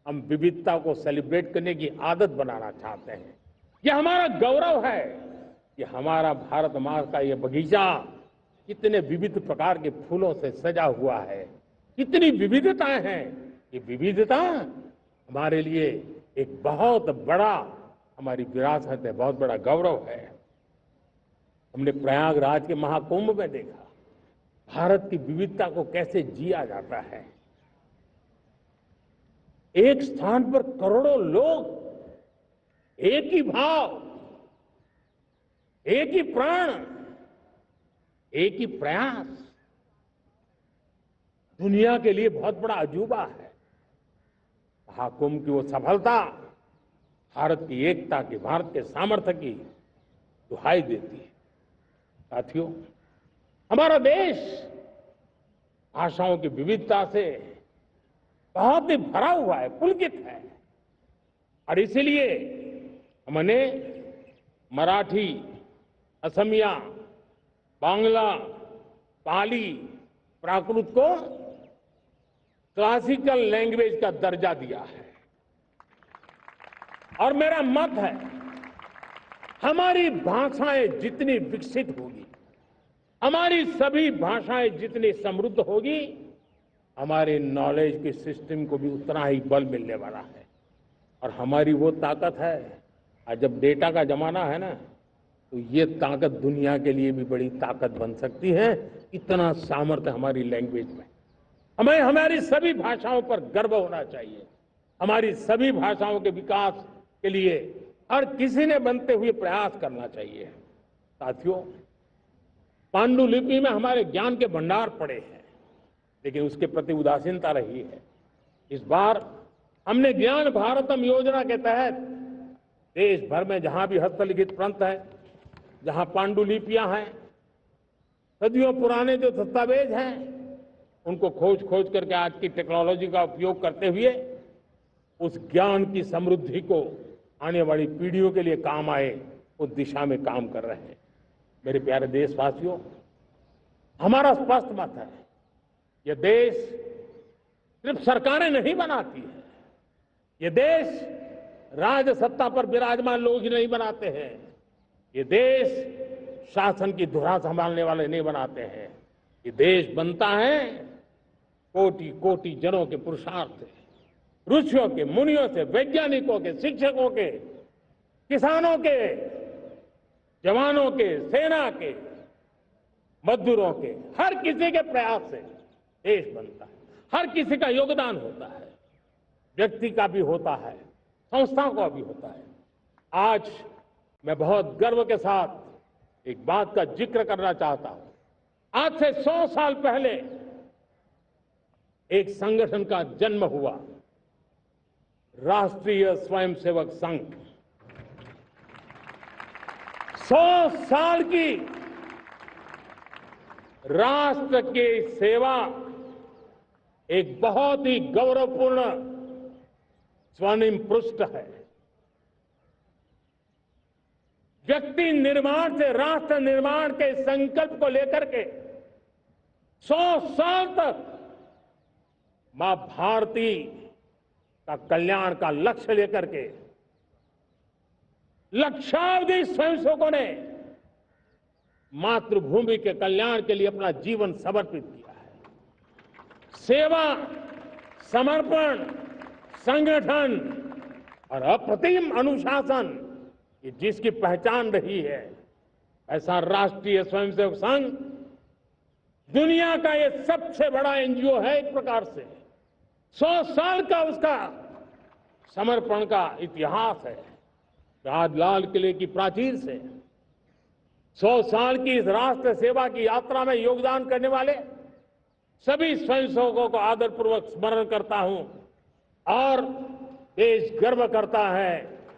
हम विविधता को सेलिब्रेट करने की आदत बनाना चाहते हैं। यह हमारा गौरव है कि हमारा भारत माँ का यह बगीचा कितने विविध प्रकार के फूलों से सजा हुआ है, कितनी विविधताएं हैं। ये विविधता हमारे लिए एक बहुत बड़ा, हमारी विरासत है, बहुत बड़ा गौरव है। हमने प्रयागराज के महाकुंभ में देखा भारत की विविधता को कैसे जिया जाता है। एक स्थान पर करोड़ों लोग, एक ही भाव, एक ही प्राण, एक ही प्रयास, दुनिया के लिए बहुत बड़ा अजूबा है। महाकुंभ की वो सफलता भारत की एकता की, भारत के सामर्थ्य की दुहाई देती है। साथियों, हमारा देश भाषाओं की विविधता से बहुत ही भरा हुआ है, पुलकित है। और इसीलिए हमने मराठी, असमिया, बांग्ला, पाली, प्राकृत को क्लासिकल लैंग्वेज का दर्जा दिया है। और मेरा मत है, हमारी भाषाएं जितनी विकसित होगी, हमारी सभी भाषाएं जितनी समृद्ध होगी, हमारे नॉलेज के सिस्टम को भी उतना ही बल मिलने वाला है। और हमारी वो ताकत है, आज जब डेटा का जमाना है ना, तो ये ताकत दुनिया के लिए भी बड़ी ताकत बन सकती है। इतना सामर्थ्य हमारी लैंग्वेज में। हमें हमारी सभी भाषाओं पर गर्व होना चाहिए। हमारी सभी भाषाओं के विकास के लिए हर किसी ने बनते हुए प्रयास करना चाहिए। साथियों, पांडुलिपि में हमारे ज्ञान के भंडार पड़े हैं, लेकिन उसके प्रति उदासीनता रही है। इस बार हमने ज्ञान भारतम योजना के तहत देश भर में जहां भी हस्तलिखित ग्रंथ है, जहां पांडुलिपियां हैं, सदियों पुराने जो दस्तावेज हैं, उनको खोज खोज करके आज की टेक्नोलॉजी का उपयोग करते हुए उस ज्ञान की समृद्धि को आने वाली पीढ़ियों के लिए काम आए, उस दिशा में काम कर रहे हैं। मेरे प्यारे देशवासियों, हमारा स्पष्ट मत है, यह देश सिर्फ सरकारें नहीं बनाती है, ये देश राज सत्ता पर विराजमान लोग ही नहीं बनाते हैं, ये देश शासन की धुरा संभालने वाले नहीं बनाते हैं। ये देश बनता है कोटि कोटि जनों के पुरुषार्थ से, ऋषियों के, मुनियों से, वैज्ञानिकों के, शिक्षकों के, किसानों के, जवानों के, सेना के, मजदूरों के, हर किसी के प्रयास से देश बनता है। हर किसी का योगदान होता है, व्यक्ति का भी होता है, संस्थाओं का भी होता है। आज मैं बहुत गर्व के साथ एक बात का जिक्र करना चाहता हूं। आज से 100 साल पहले एक संगठन का जन्म हुआ, राष्ट्रीय स्वयंसेवक संघ। 100 साल की राष्ट्र की सेवा एक बहुत ही गौरवपूर्ण स्वर्णिम पृष्ठ है। व्यक्ति निर्माण से राष्ट्र निर्माण के संकल्प को लेकर के 100 साल तक मां भारती का कल्याण का लक्ष्य लेकर के लक्षावधि स्वयंसेवकों ने मातृभूमि के कल्याण के लिए अपना जीवन समर्पित किया है। सेवा, समर्पण, संगठन और अप्रतिम अनुशासन, ये जिसकी पहचान रही है, ऐसा राष्ट्रीय स्वयंसेवक संघ दुनिया का ये सबसे बड़ा एनजीओ है। एक प्रकार से 100 साल का उसका समर्पण का इतिहास है। राजलाल किले की प्राचीर से 100 साल की इस राष्ट्र सेवा की यात्रा में योगदान करने वाले सभी स्वयंसेवकों को आदरपूर्वक स्मरण करता हूं और देश गर्व करता है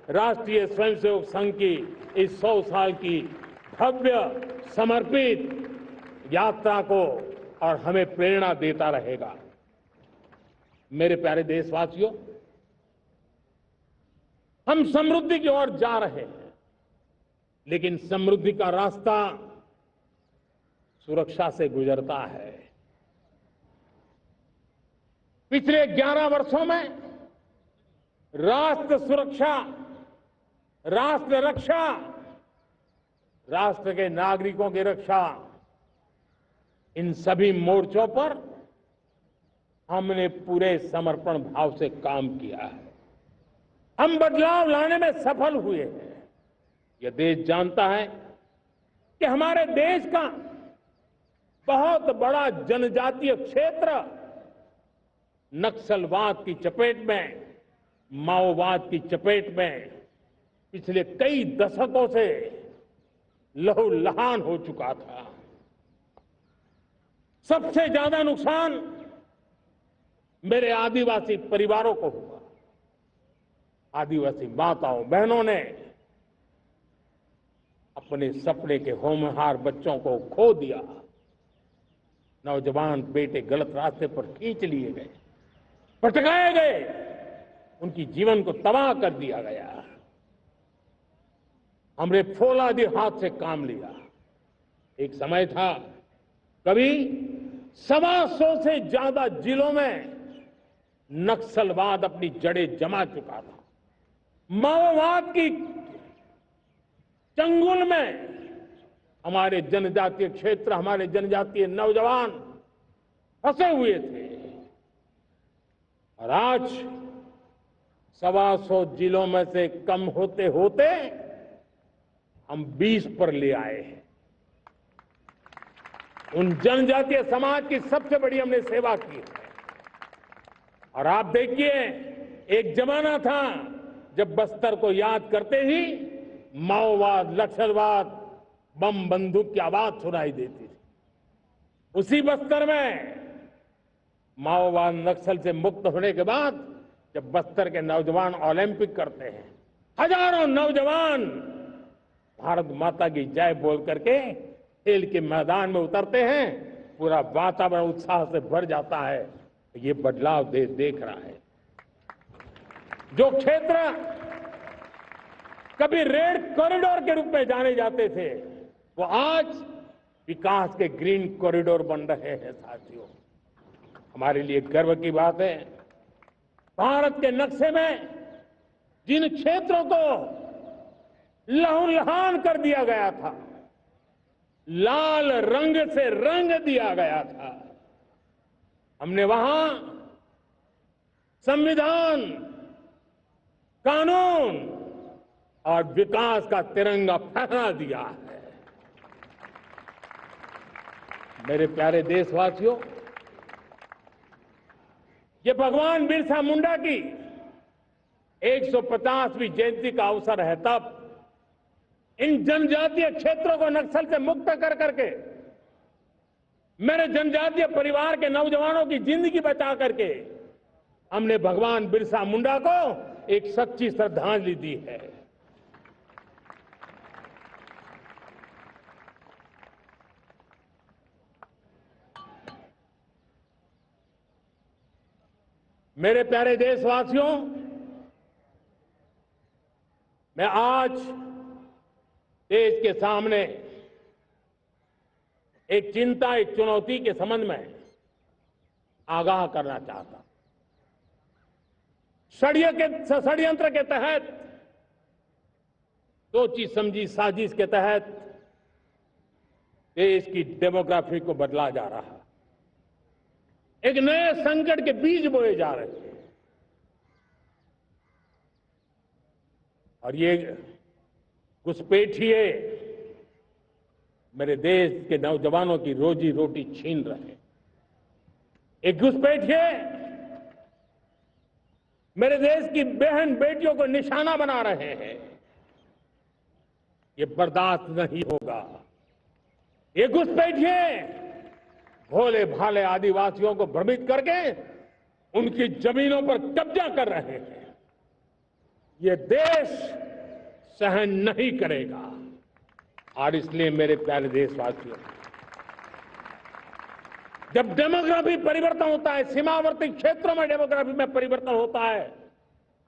राष्ट्रीय स्वयंसेवक संघ की इस 100 साल की भव्य समर्पित यात्रा को, और हमें प्रेरणा देता रहेगा। मेरे प्यारे देशवासियों, हम समृद्धि की ओर जा रहे हैं, लेकिन समृद्धि का रास्ता सुरक्षा से गुजरता है। पिछले 11 वर्षों में राष्ट्र सुरक्षा, राष्ट्र रक्षा, राष्ट्र के नागरिकों की रक्षा, इन सभी मोर्चों पर हमने पूरे समर्पण भाव से काम किया है। हम बदलाव लाने में सफल हुए हैं। यह देश जानता है कि हमारे देश का बहुत बड़ा जनजातीय क्षेत्र नक्सलवाद की चपेट में, माओवाद की चपेट में पिछले कई दशकों से लहूलुहान हो चुका था। सबसे ज्यादा नुकसान मेरे आदिवासी परिवारों को हुआ। आदिवासी माताओं बहनों ने अपने सपने के होनहार बच्चों को खो दिया। नौजवान बेटे गलत रास्ते पर खींच लिए गए, भटकाए गए, उनकी जीवन को तबाह कर दिया गया। हमने फौलादी हाथ से काम लिया। एक समय था, कभी 125 से ज्यादा जिलों में नक्सलवाद अपनी जड़ें जमा चुका था। माओवाद की चंगुल में हमारे जनजातीय क्षेत्र, हमारे जनजातीय नौजवान फंसे हुए थे, और आज 125 जिलों में से कम होते होते हम 20 पर ले आए हैं। उन जनजातीय समाज की सबसे बड़ी हमने सेवा की है। और आप देखिए, एक जमाना था जब बस्तर को याद करते ही माओवाद, नक्सलवाद, बम बंदूक की आवाज सुनाई देती थी। उसी बस्तर में माओवाद नक्सल से मुक्त होने के बाद जब बस्तर के नौजवान ओलंपिक करते हैं, हजारों नौजवान भारत माता की जय बोल करके खेल के मैदान में उतरते हैं, पूरा वातावरण उत्साह से भर जाता है। ये बदलाव देश देख रहा है। जो क्षेत्र कभी रेड कॉरिडोर के रूप में जाने जाते थे, वो आज विकास के ग्रीन कॉरिडोर बन रहे हैं। साथियों, हमारे लिए गर्व की बात है, भारत के नक्शे में जिन क्षेत्रों को लहूलुहान कर दिया गया था, लाल रंग से रंग दिया गया था, हमने वहां संविधान, कानून और विकास का तिरंगा फहरा दिया है। मेरे प्यारे देशवासियों, ये भगवान बिरसा मुंडा की 150वीं जयंती का अवसर है। तब इन जनजातीय क्षेत्रों को नक्सल से मुक्त कर करके, मेरे जनजातीय परिवार के नौजवानों की जिंदगी बचा करके हमने भगवान बिरसा मुंडा को एक सच्ची श्रद्धांजलि दी है। मेरे प्यारे देशवासियों, मैं आज देश के सामने एक चिंता, एक चुनौती के संबंध में आगाह करना चाहता हूं। षड्यंत्र के तहत, सोची समझी साजिश के तहत देश की डेमोग्राफी को बदला जा रहा है। एक नए संकट के बीज बोए जा रहे हैं। और ये घुसपैठिए मेरे देश के नौजवानों की रोजी रोटी छीन रहे हैं। एक घुसपैठिए मेरे देश की बहन बेटियों को निशाना बना रहे हैं। ये बर्दाश्त नहीं होगा। ये घुसपैठिए भोले भाले आदिवासियों को भ्रमित करके उनकी जमीनों पर कब्जा कर रहे हैं। ये देश सहन नहीं करेगा। और इसलिए मेरे प्यारे देशवासियों, जब डेमोग्राफी परिवर्तन होता है, सीमावर्ती क्षेत्रों में डेमोग्राफी में परिवर्तन होता है,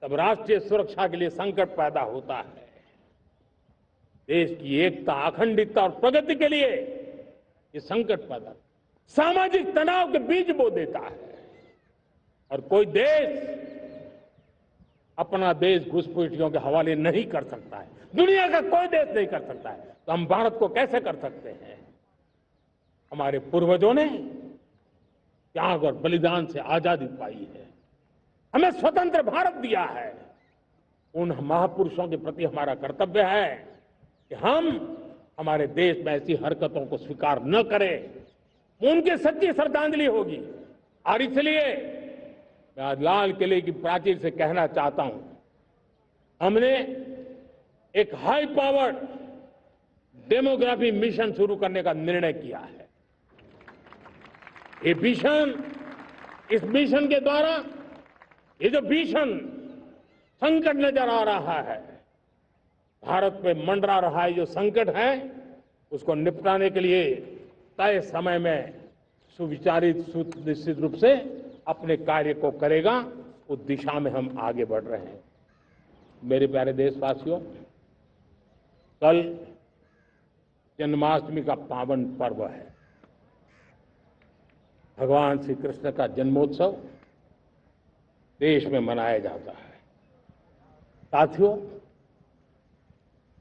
तब राष्ट्रीय सुरक्षा के लिए संकट पैदा होता है। देश की एकता, अखंडितता और प्रगति के लिए ये संकट पैदा, सामाजिक तनाव के बीज बो देता है। और कोई देश अपना देश घुसपैठियों के हवाले नहीं कर सकता है। दुनिया का कोई देश नहीं कर सकता है, तो हम भारत को कैसे कर सकते हैं? हमारे पूर्वजों ने त्याग और बलिदान से आजादी पाई है, हमें स्वतंत्र भारत दिया है। उन महापुरुषों के प्रति हमारा कर्तव्य है कि हम हमारे देश में ऐसी हरकतों को स्वीकार न करें। उनकी सच्ची श्रद्धांजलि होगी। और इसलिए मैं आज लाल किले की प्राचीर से कहना चाहता हूं, हमने एक हाई पावर्ड डेमोग्राफी मिशन शुरू करने का निर्णय किया है। ये मिशन, इस मिशन के द्वारा ये जो भीषण संकट नजर आ रहा है, भारत पे मंडरा रहा है जो संकट है, उसको निपटाने के लिए तय समय में सुविचारित, सुनिश्चित रूप से अपने कार्य को करेगा। उस दिशा में हम आगे बढ़ रहे हैं। मेरे प्यारे देशवासियों, कल जन्माष्टमी का पावन पर्व है। भगवान श्री कृष्ण का जन्मोत्सव देश में मनाया जाता है। साथियों,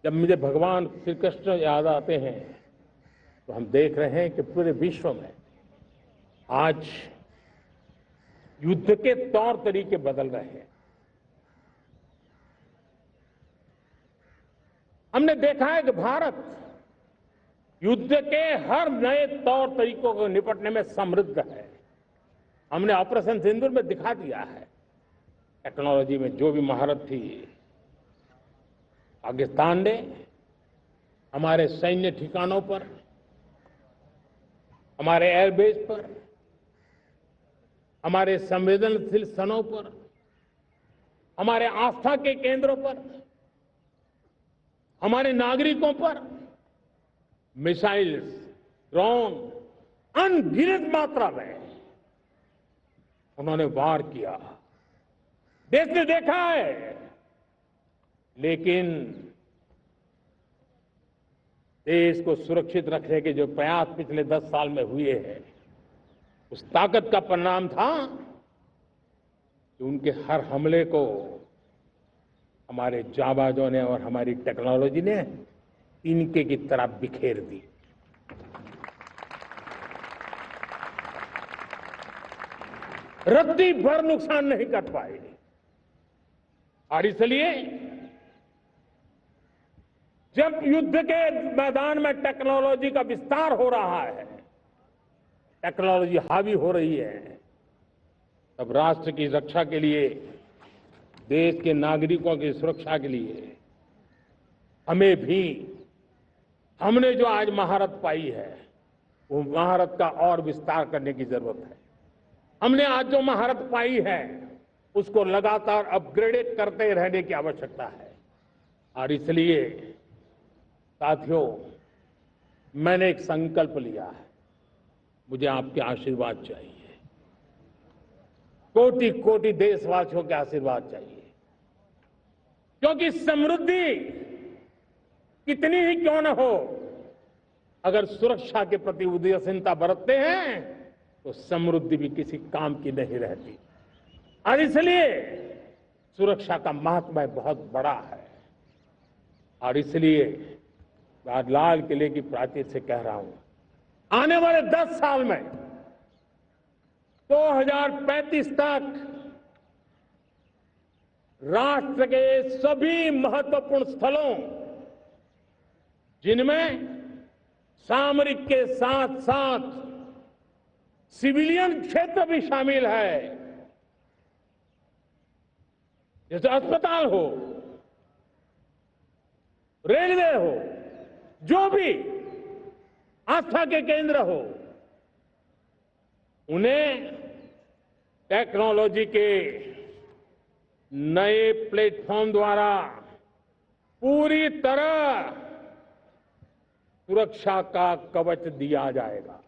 जब मुझे भगवान श्री कृष्ण याद आते हैं तो हम देख रहे हैं कि पूरे विश्व में आज युद्ध के तौर तरीके बदल रहे हैं। हमने देखा है कि भारत युद्ध के हर नए तौर तरीकों को निपटने में समृद्ध है। हमने ऑपरेशन सिंदूर में दिखा दिया है। टेक्नोलॉजी में जो भी महारत थी, पाकिस्तान ने हमारे सैन्य ठिकानों पर, हमारे एयरबेस पर, हमारे संवेदनशील स्थलों पर, हमारे आस्था के केंद्रों पर, हमारे नागरिकों पर मिसाइल्स, ड्रोन अनगिनत मात्रा में उन्होंने वार किया। देश ने देखा है, लेकिन देश को सुरक्षित रखने के जो प्रयास पिछले 10 साल में हुए हैं, उस ताकत का परिणाम था कि उनके हर हमले को हमारे जाबाजों ने और हमारी टेक्नोलॉजी ने तिनके की तरह बिखेर दी। रत्ती भर नुकसान नहीं कर पाए। और इसलिए जब युद्ध के मैदान में टेक्नोलॉजी का विस्तार हो रहा है, टेक्नोलॉजी हावी हो रही है, तब राष्ट्र की रक्षा के लिए, देश के नागरिकों की सुरक्षा के लिए हमें भी, हमने जो आज महारत पाई है, वो महारत का और विस्तार करने की जरूरत है। हमने आज जो महारत पाई है, उसको लगातार अपग्रेडेड करते रहने की आवश्यकता है। और इसलिए साथियों, मैंने एक संकल्प लिया है, मुझे आपके आशीर्वाद चाहिए, कोटि कोटि देशवासियों के आशीर्वाद चाहिए, क्योंकि समृद्धि कितनी ही क्यों न हो, अगर सुरक्षा के प्रति उदासीनता बरतते हैं तो समृद्धि भी किसी काम की नहीं रहती। और इसलिए सुरक्षा का महत्व बहुत बड़ा है। और इसलिए आज लाल किले की प्राचीर से कह रहा हूं, आने वाले 10 साल में 2035 तक राष्ट्र के सभी महत्वपूर्ण स्थलों, जिनमें सामरिक के साथ साथ सिविलियन क्षेत्र भी शामिल है, जैसे अस्पताल हो, रेलवे हो, जो भी आस्था के केंद्र हो, उन्हें टेक्नोलॉजी के नए प्लेटफॉर्म द्वारा पूरी तरह सुरक्षा का कवच दिया जाएगा।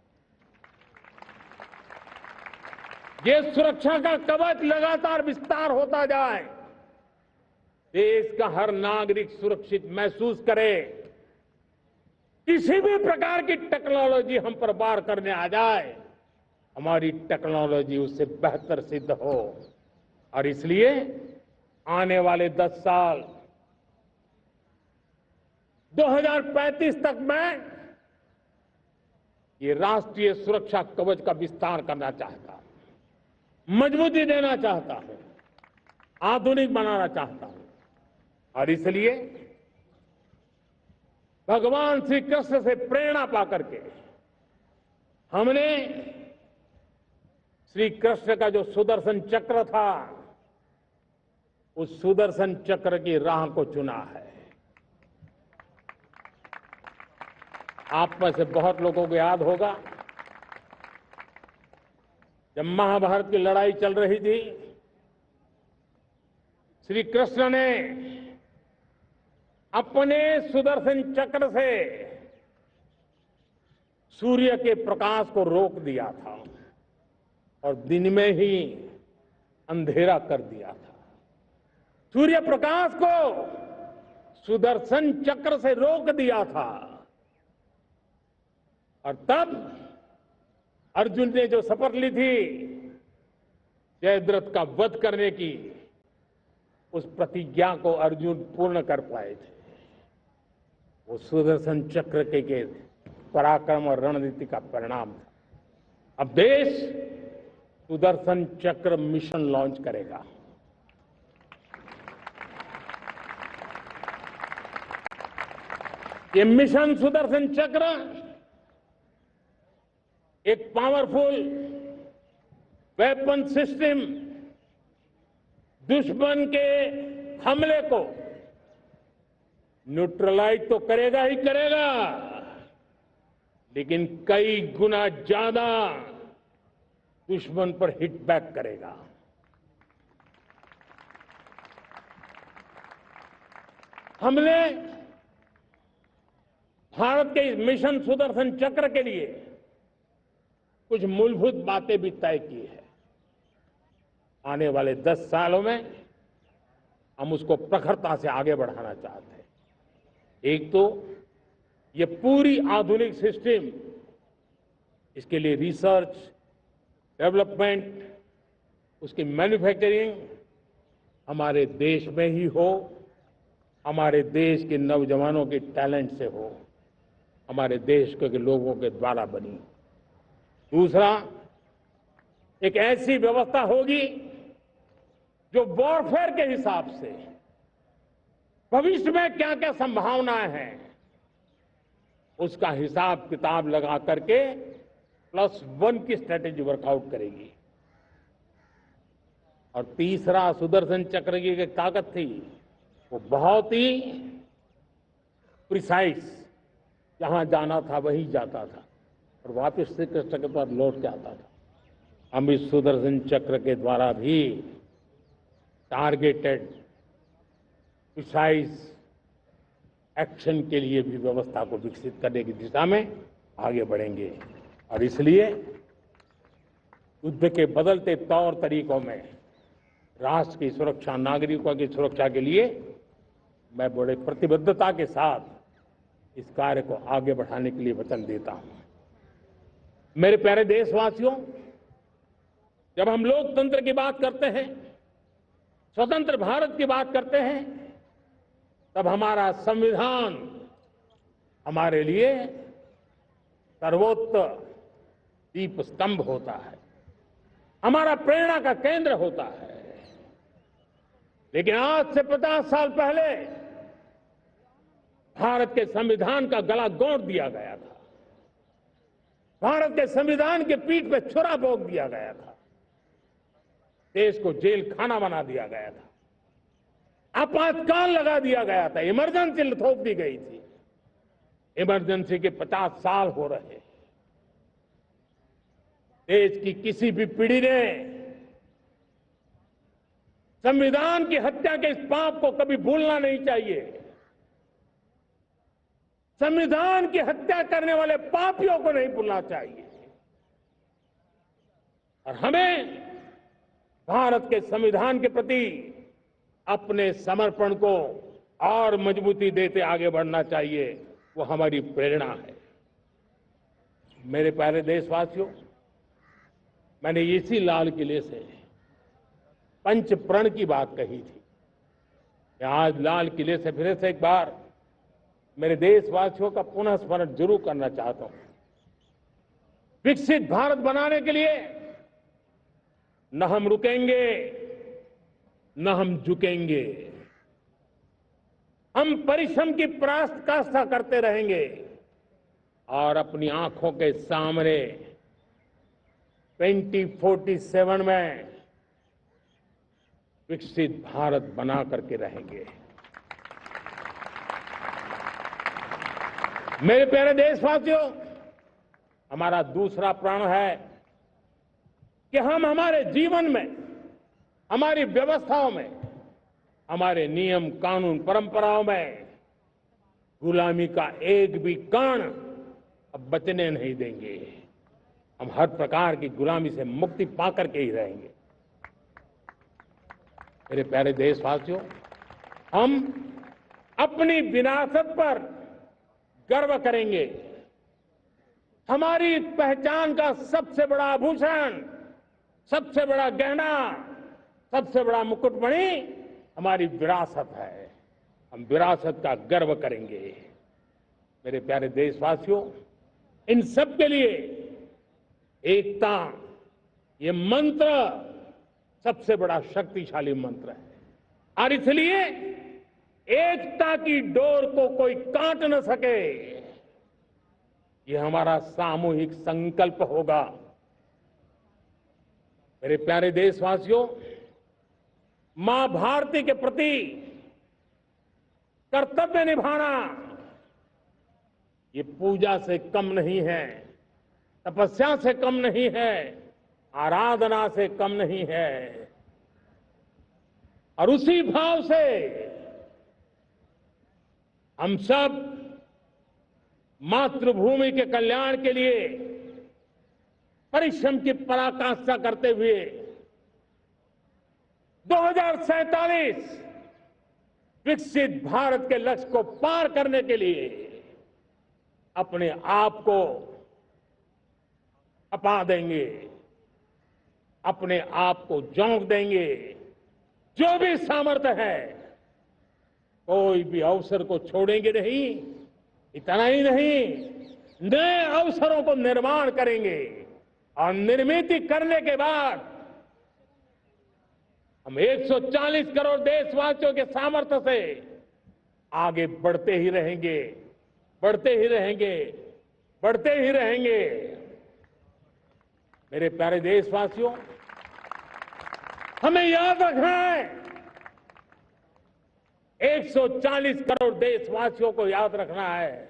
ये सुरक्षा का कवच लगातार विस्तार होता जाए, देश का हर नागरिक सुरक्षित महसूस करे। किसी भी प्रकार की टेक्नोलॉजी हम पर वार करने आ जाए, हमारी टेक्नोलॉजी उससे बेहतर सिद्ध हो। और इसलिए आने वाले 10 साल 2035 तक मैं ये राष्ट्रीय सुरक्षा कवच का विस्तार करना चाहता हूं, मजबूती देना चाहता हूं, आधुनिक बनाना चाहता हूं। और इसलिए भगवान श्री कृष्ण से प्रेरणा पाकर के हमने श्री कृष्ण का जो सुदर्शन चक्र था, उस सुदर्शन चक्र की राह को चुना है। आप में से बहुत लोगों को याद होगा, जब महाभारत की लड़ाई चल रही थी, श्री कृष्ण ने अपने सुदर्शन चक्र से सूर्य के प्रकाश को रोक दिया था और दिन में ही अंधेरा कर दिया था। सूर्य प्रकाश को सुदर्शन चक्र से रोक दिया था। और तब अर्जुन ने जो शपथ ली थी जयद्रथ का वध करने की, उस प्रतिज्ञा को अर्जुन पूर्ण कर पाए थे। वो सुदर्शन चक्र के पराक्रम और रणनीति का परिणाम था। अब देश सुदर्शन चक्र मिशन लॉन्च करेगा। ये मिशन सुदर्शन चक्र एक पावरफुल वेपन सिस्टम दुश्मन के हमले को न्यूट्रलाइज तो करेगा ही करेगा, लेकिन कई गुना ज्यादा दुश्मन पर हिट बैक करेगा। हमने भारत के इस मिशन सुदर्शन चक्र के लिए कुछ मूलभूत बातें भी तय की है। आने वाले 10 सालों में हम उसको प्रखरता से आगे बढ़ाना चाहते हैं। एक तो ये पूरी आधुनिक सिस्टम, इसके लिए रिसर्च, डेवलपमेंट, उसकी मैन्युफैक्चरिंग हमारे देश में ही हो, हमारे देश के नौजवानों के टैलेंट से हो, हमारे देश के लोगों के द्वारा बनी। दूसरा, एक ऐसी व्यवस्था होगी जो वॉरफेयर के हिसाब से भविष्य में क्या क्या संभावनाएं हैं उसका हिसाब किताब लगा करके +1 की स्ट्रेटेजी वर्कआउट करेगी। और तीसरा, सुदर्शन चक्र की एक ताकत थी, वो बहुत ही प्रिसाइज, जहां जाना था वहीं जाता था और वापस श्री कृष्ण के पास लौट के आता था। हम इस सुदर्शन चक्र के द्वारा भी टारगेटेड प्रिसाइज एक्शन के लिए भी व्यवस्था को विकसित करने की दिशा में आगे बढ़ेंगे। और इसलिए युद्ध के बदलते तौर तरीकों में राष्ट्र की सुरक्षा, नागरिकों की सुरक्षा के लिए मैं बड़े प्रतिबद्धता के साथ इस कार्य को आगे बढ़ाने के लिए वचन देता हूं। मेरे प्यारे देशवासियों, जब हम लोकतंत्र की बात करते हैं, स्वतंत्र भारत की बात करते हैं, तब हमारा संविधान हमारे लिए सर्वोच्च दीप स्तंभ होता है, हमारा प्रेरणा का केंद्र होता है। लेकिन आज से 50 साल पहले भारत के संविधान का गला घोंट दिया गया था, भारत के संविधान के पीठ पे छुरा भोंक दिया गया था, देश को जेल खाना बना दिया गया था, आपातकाल लगा दिया गया था, इमरजेंसी थोप दी गई थी। इमरजेंसी के 50 साल हो रहे। देश की किसी भी पीढ़ी ने संविधान की हत्या के इस पाप को कभी भूलना नहीं चाहिए। संविधान की हत्या करने वाले पापियों को नहीं भूलना चाहिए। और हमें भारत के संविधान के प्रति अपने समर्पण को और मजबूती देते आगे बढ़ना चाहिए। वो हमारी प्रेरणा है। मेरे प्यारे देशवासियों, मैंने इसी लाल किले से पंच प्रण की बात कही थी। मैं आज लाल किले से फिर से एक बार मेरे देशवासियों का पुनः स्मरण जरूर करना चाहता हूं। विकसित भारत बनाने के लिए न हम रुकेंगे, न हम झुकेंगे। हम परिश्रम की पराकाष्ठा करते रहेंगे और अपनी आंखों के सामने 2047 में विकसित भारत बना करके रहेंगे। मेरे प्यारे देशवासियों, हमारा दूसरा प्रण है कि हम हमारे जीवन में, हमारी व्यवस्थाओं में, हमारे नियम, कानून, परंपराओं में गुलामी का एक भी कण अब बचने नहीं देंगे। हम हर प्रकार की गुलामी से मुक्ति पाकर के ही रहेंगे। मेरे प्यारे देशवासियों, हम अपनी विरासत पर गर्व करेंगे। हमारी पहचान का सबसे बड़ा आभूषण, सबसे बड़ा गहना, सबसे बड़ा मुकुटमणि हमारी विरासत है। हम विरासत का गर्व करेंगे। मेरे प्यारे देशवासियों, इन सब के लिए एकता, ये मंत्र सबसे बड़ा शक्तिशाली मंत्र है। और इसलिए एकता की डोर को कोई काट न सके, ये हमारा सामूहिक संकल्प होगा। मेरे प्यारे देशवासियों, मां भारती के प्रति कर्तव्य निभाना ये पूजा से कम नहीं है, तपस्या से कम नहीं है, आराधना से कम नहीं है। और उसी भाव से हम सब मातृभूमि के कल्याण के लिए परिश्रम की पराकाष्ठा करते हुए 2047 विकसित भारत के लक्ष्य को पार करने के लिए अपने आप को अपा देंगे, अपने आप को झोंक देंगे। जो भी सामर्थ्य है, कोई भी अवसर को छोड़ेंगे नहीं। इतना ही नहीं, नए अवसरों को निर्माण करेंगे और निर्मित करने के बाद हम 140 करोड़ देशवासियों के सामर्थ्य से आगे बढ़ते ही रहेंगे, बढ़ते ही रहेंगे, बढ़ते ही रहेंगे। मेरे प्यारे देशवासियों, हमें याद रखना है, 140 करोड़ देशवासियों को याद रखना है,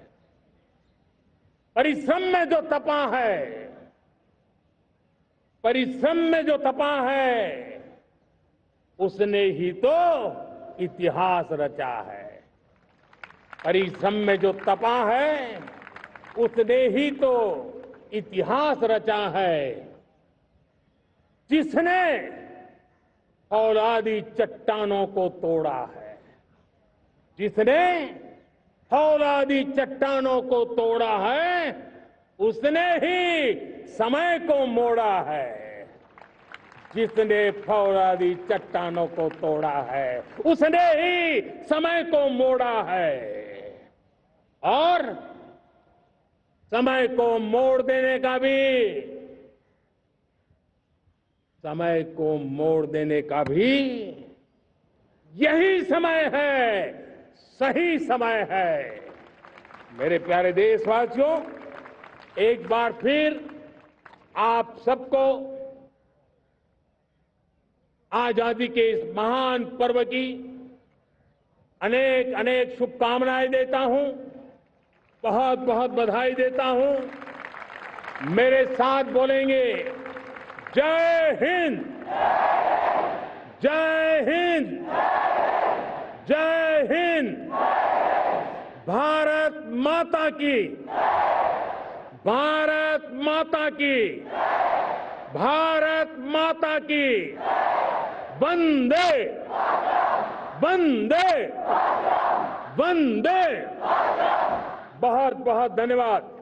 परिश्रम में जो तपा है, परिश्रम में जो तपा है, उसने ही तो इतिहास रचा है। परिश्रम में जो तपा है, उसने ही तो इतिहास रचा है। जिसने फौलादी चट्टानों को तोड़ा है, जिसने फौलादी चट्टानों को तोड़ा है, उसने ही समय को मोड़ा है। जिसने फौलादी चट्टानों को तोड़ा है, उसने ही समय को मोड़ा है। और समय को मोड़ देने का भी, समय को मोड़ देने का भी यही समय है, सही समय है। मेरे प्यारे देशवासियों, एक बार फिर आप सबको आजादी के इस महान पर्व की अनेक अनेक शुभकामनाएं देता हूं, बहुत बहुत बधाई देता हूं। मेरे साथ बोलेंगे, जय हिंद, जय हिंद, जय हिंद। भारत माता की, भारत माता की, भारत माता की। वंदे, वंदे, वंदे। बहुत बहुत धन्यवाद।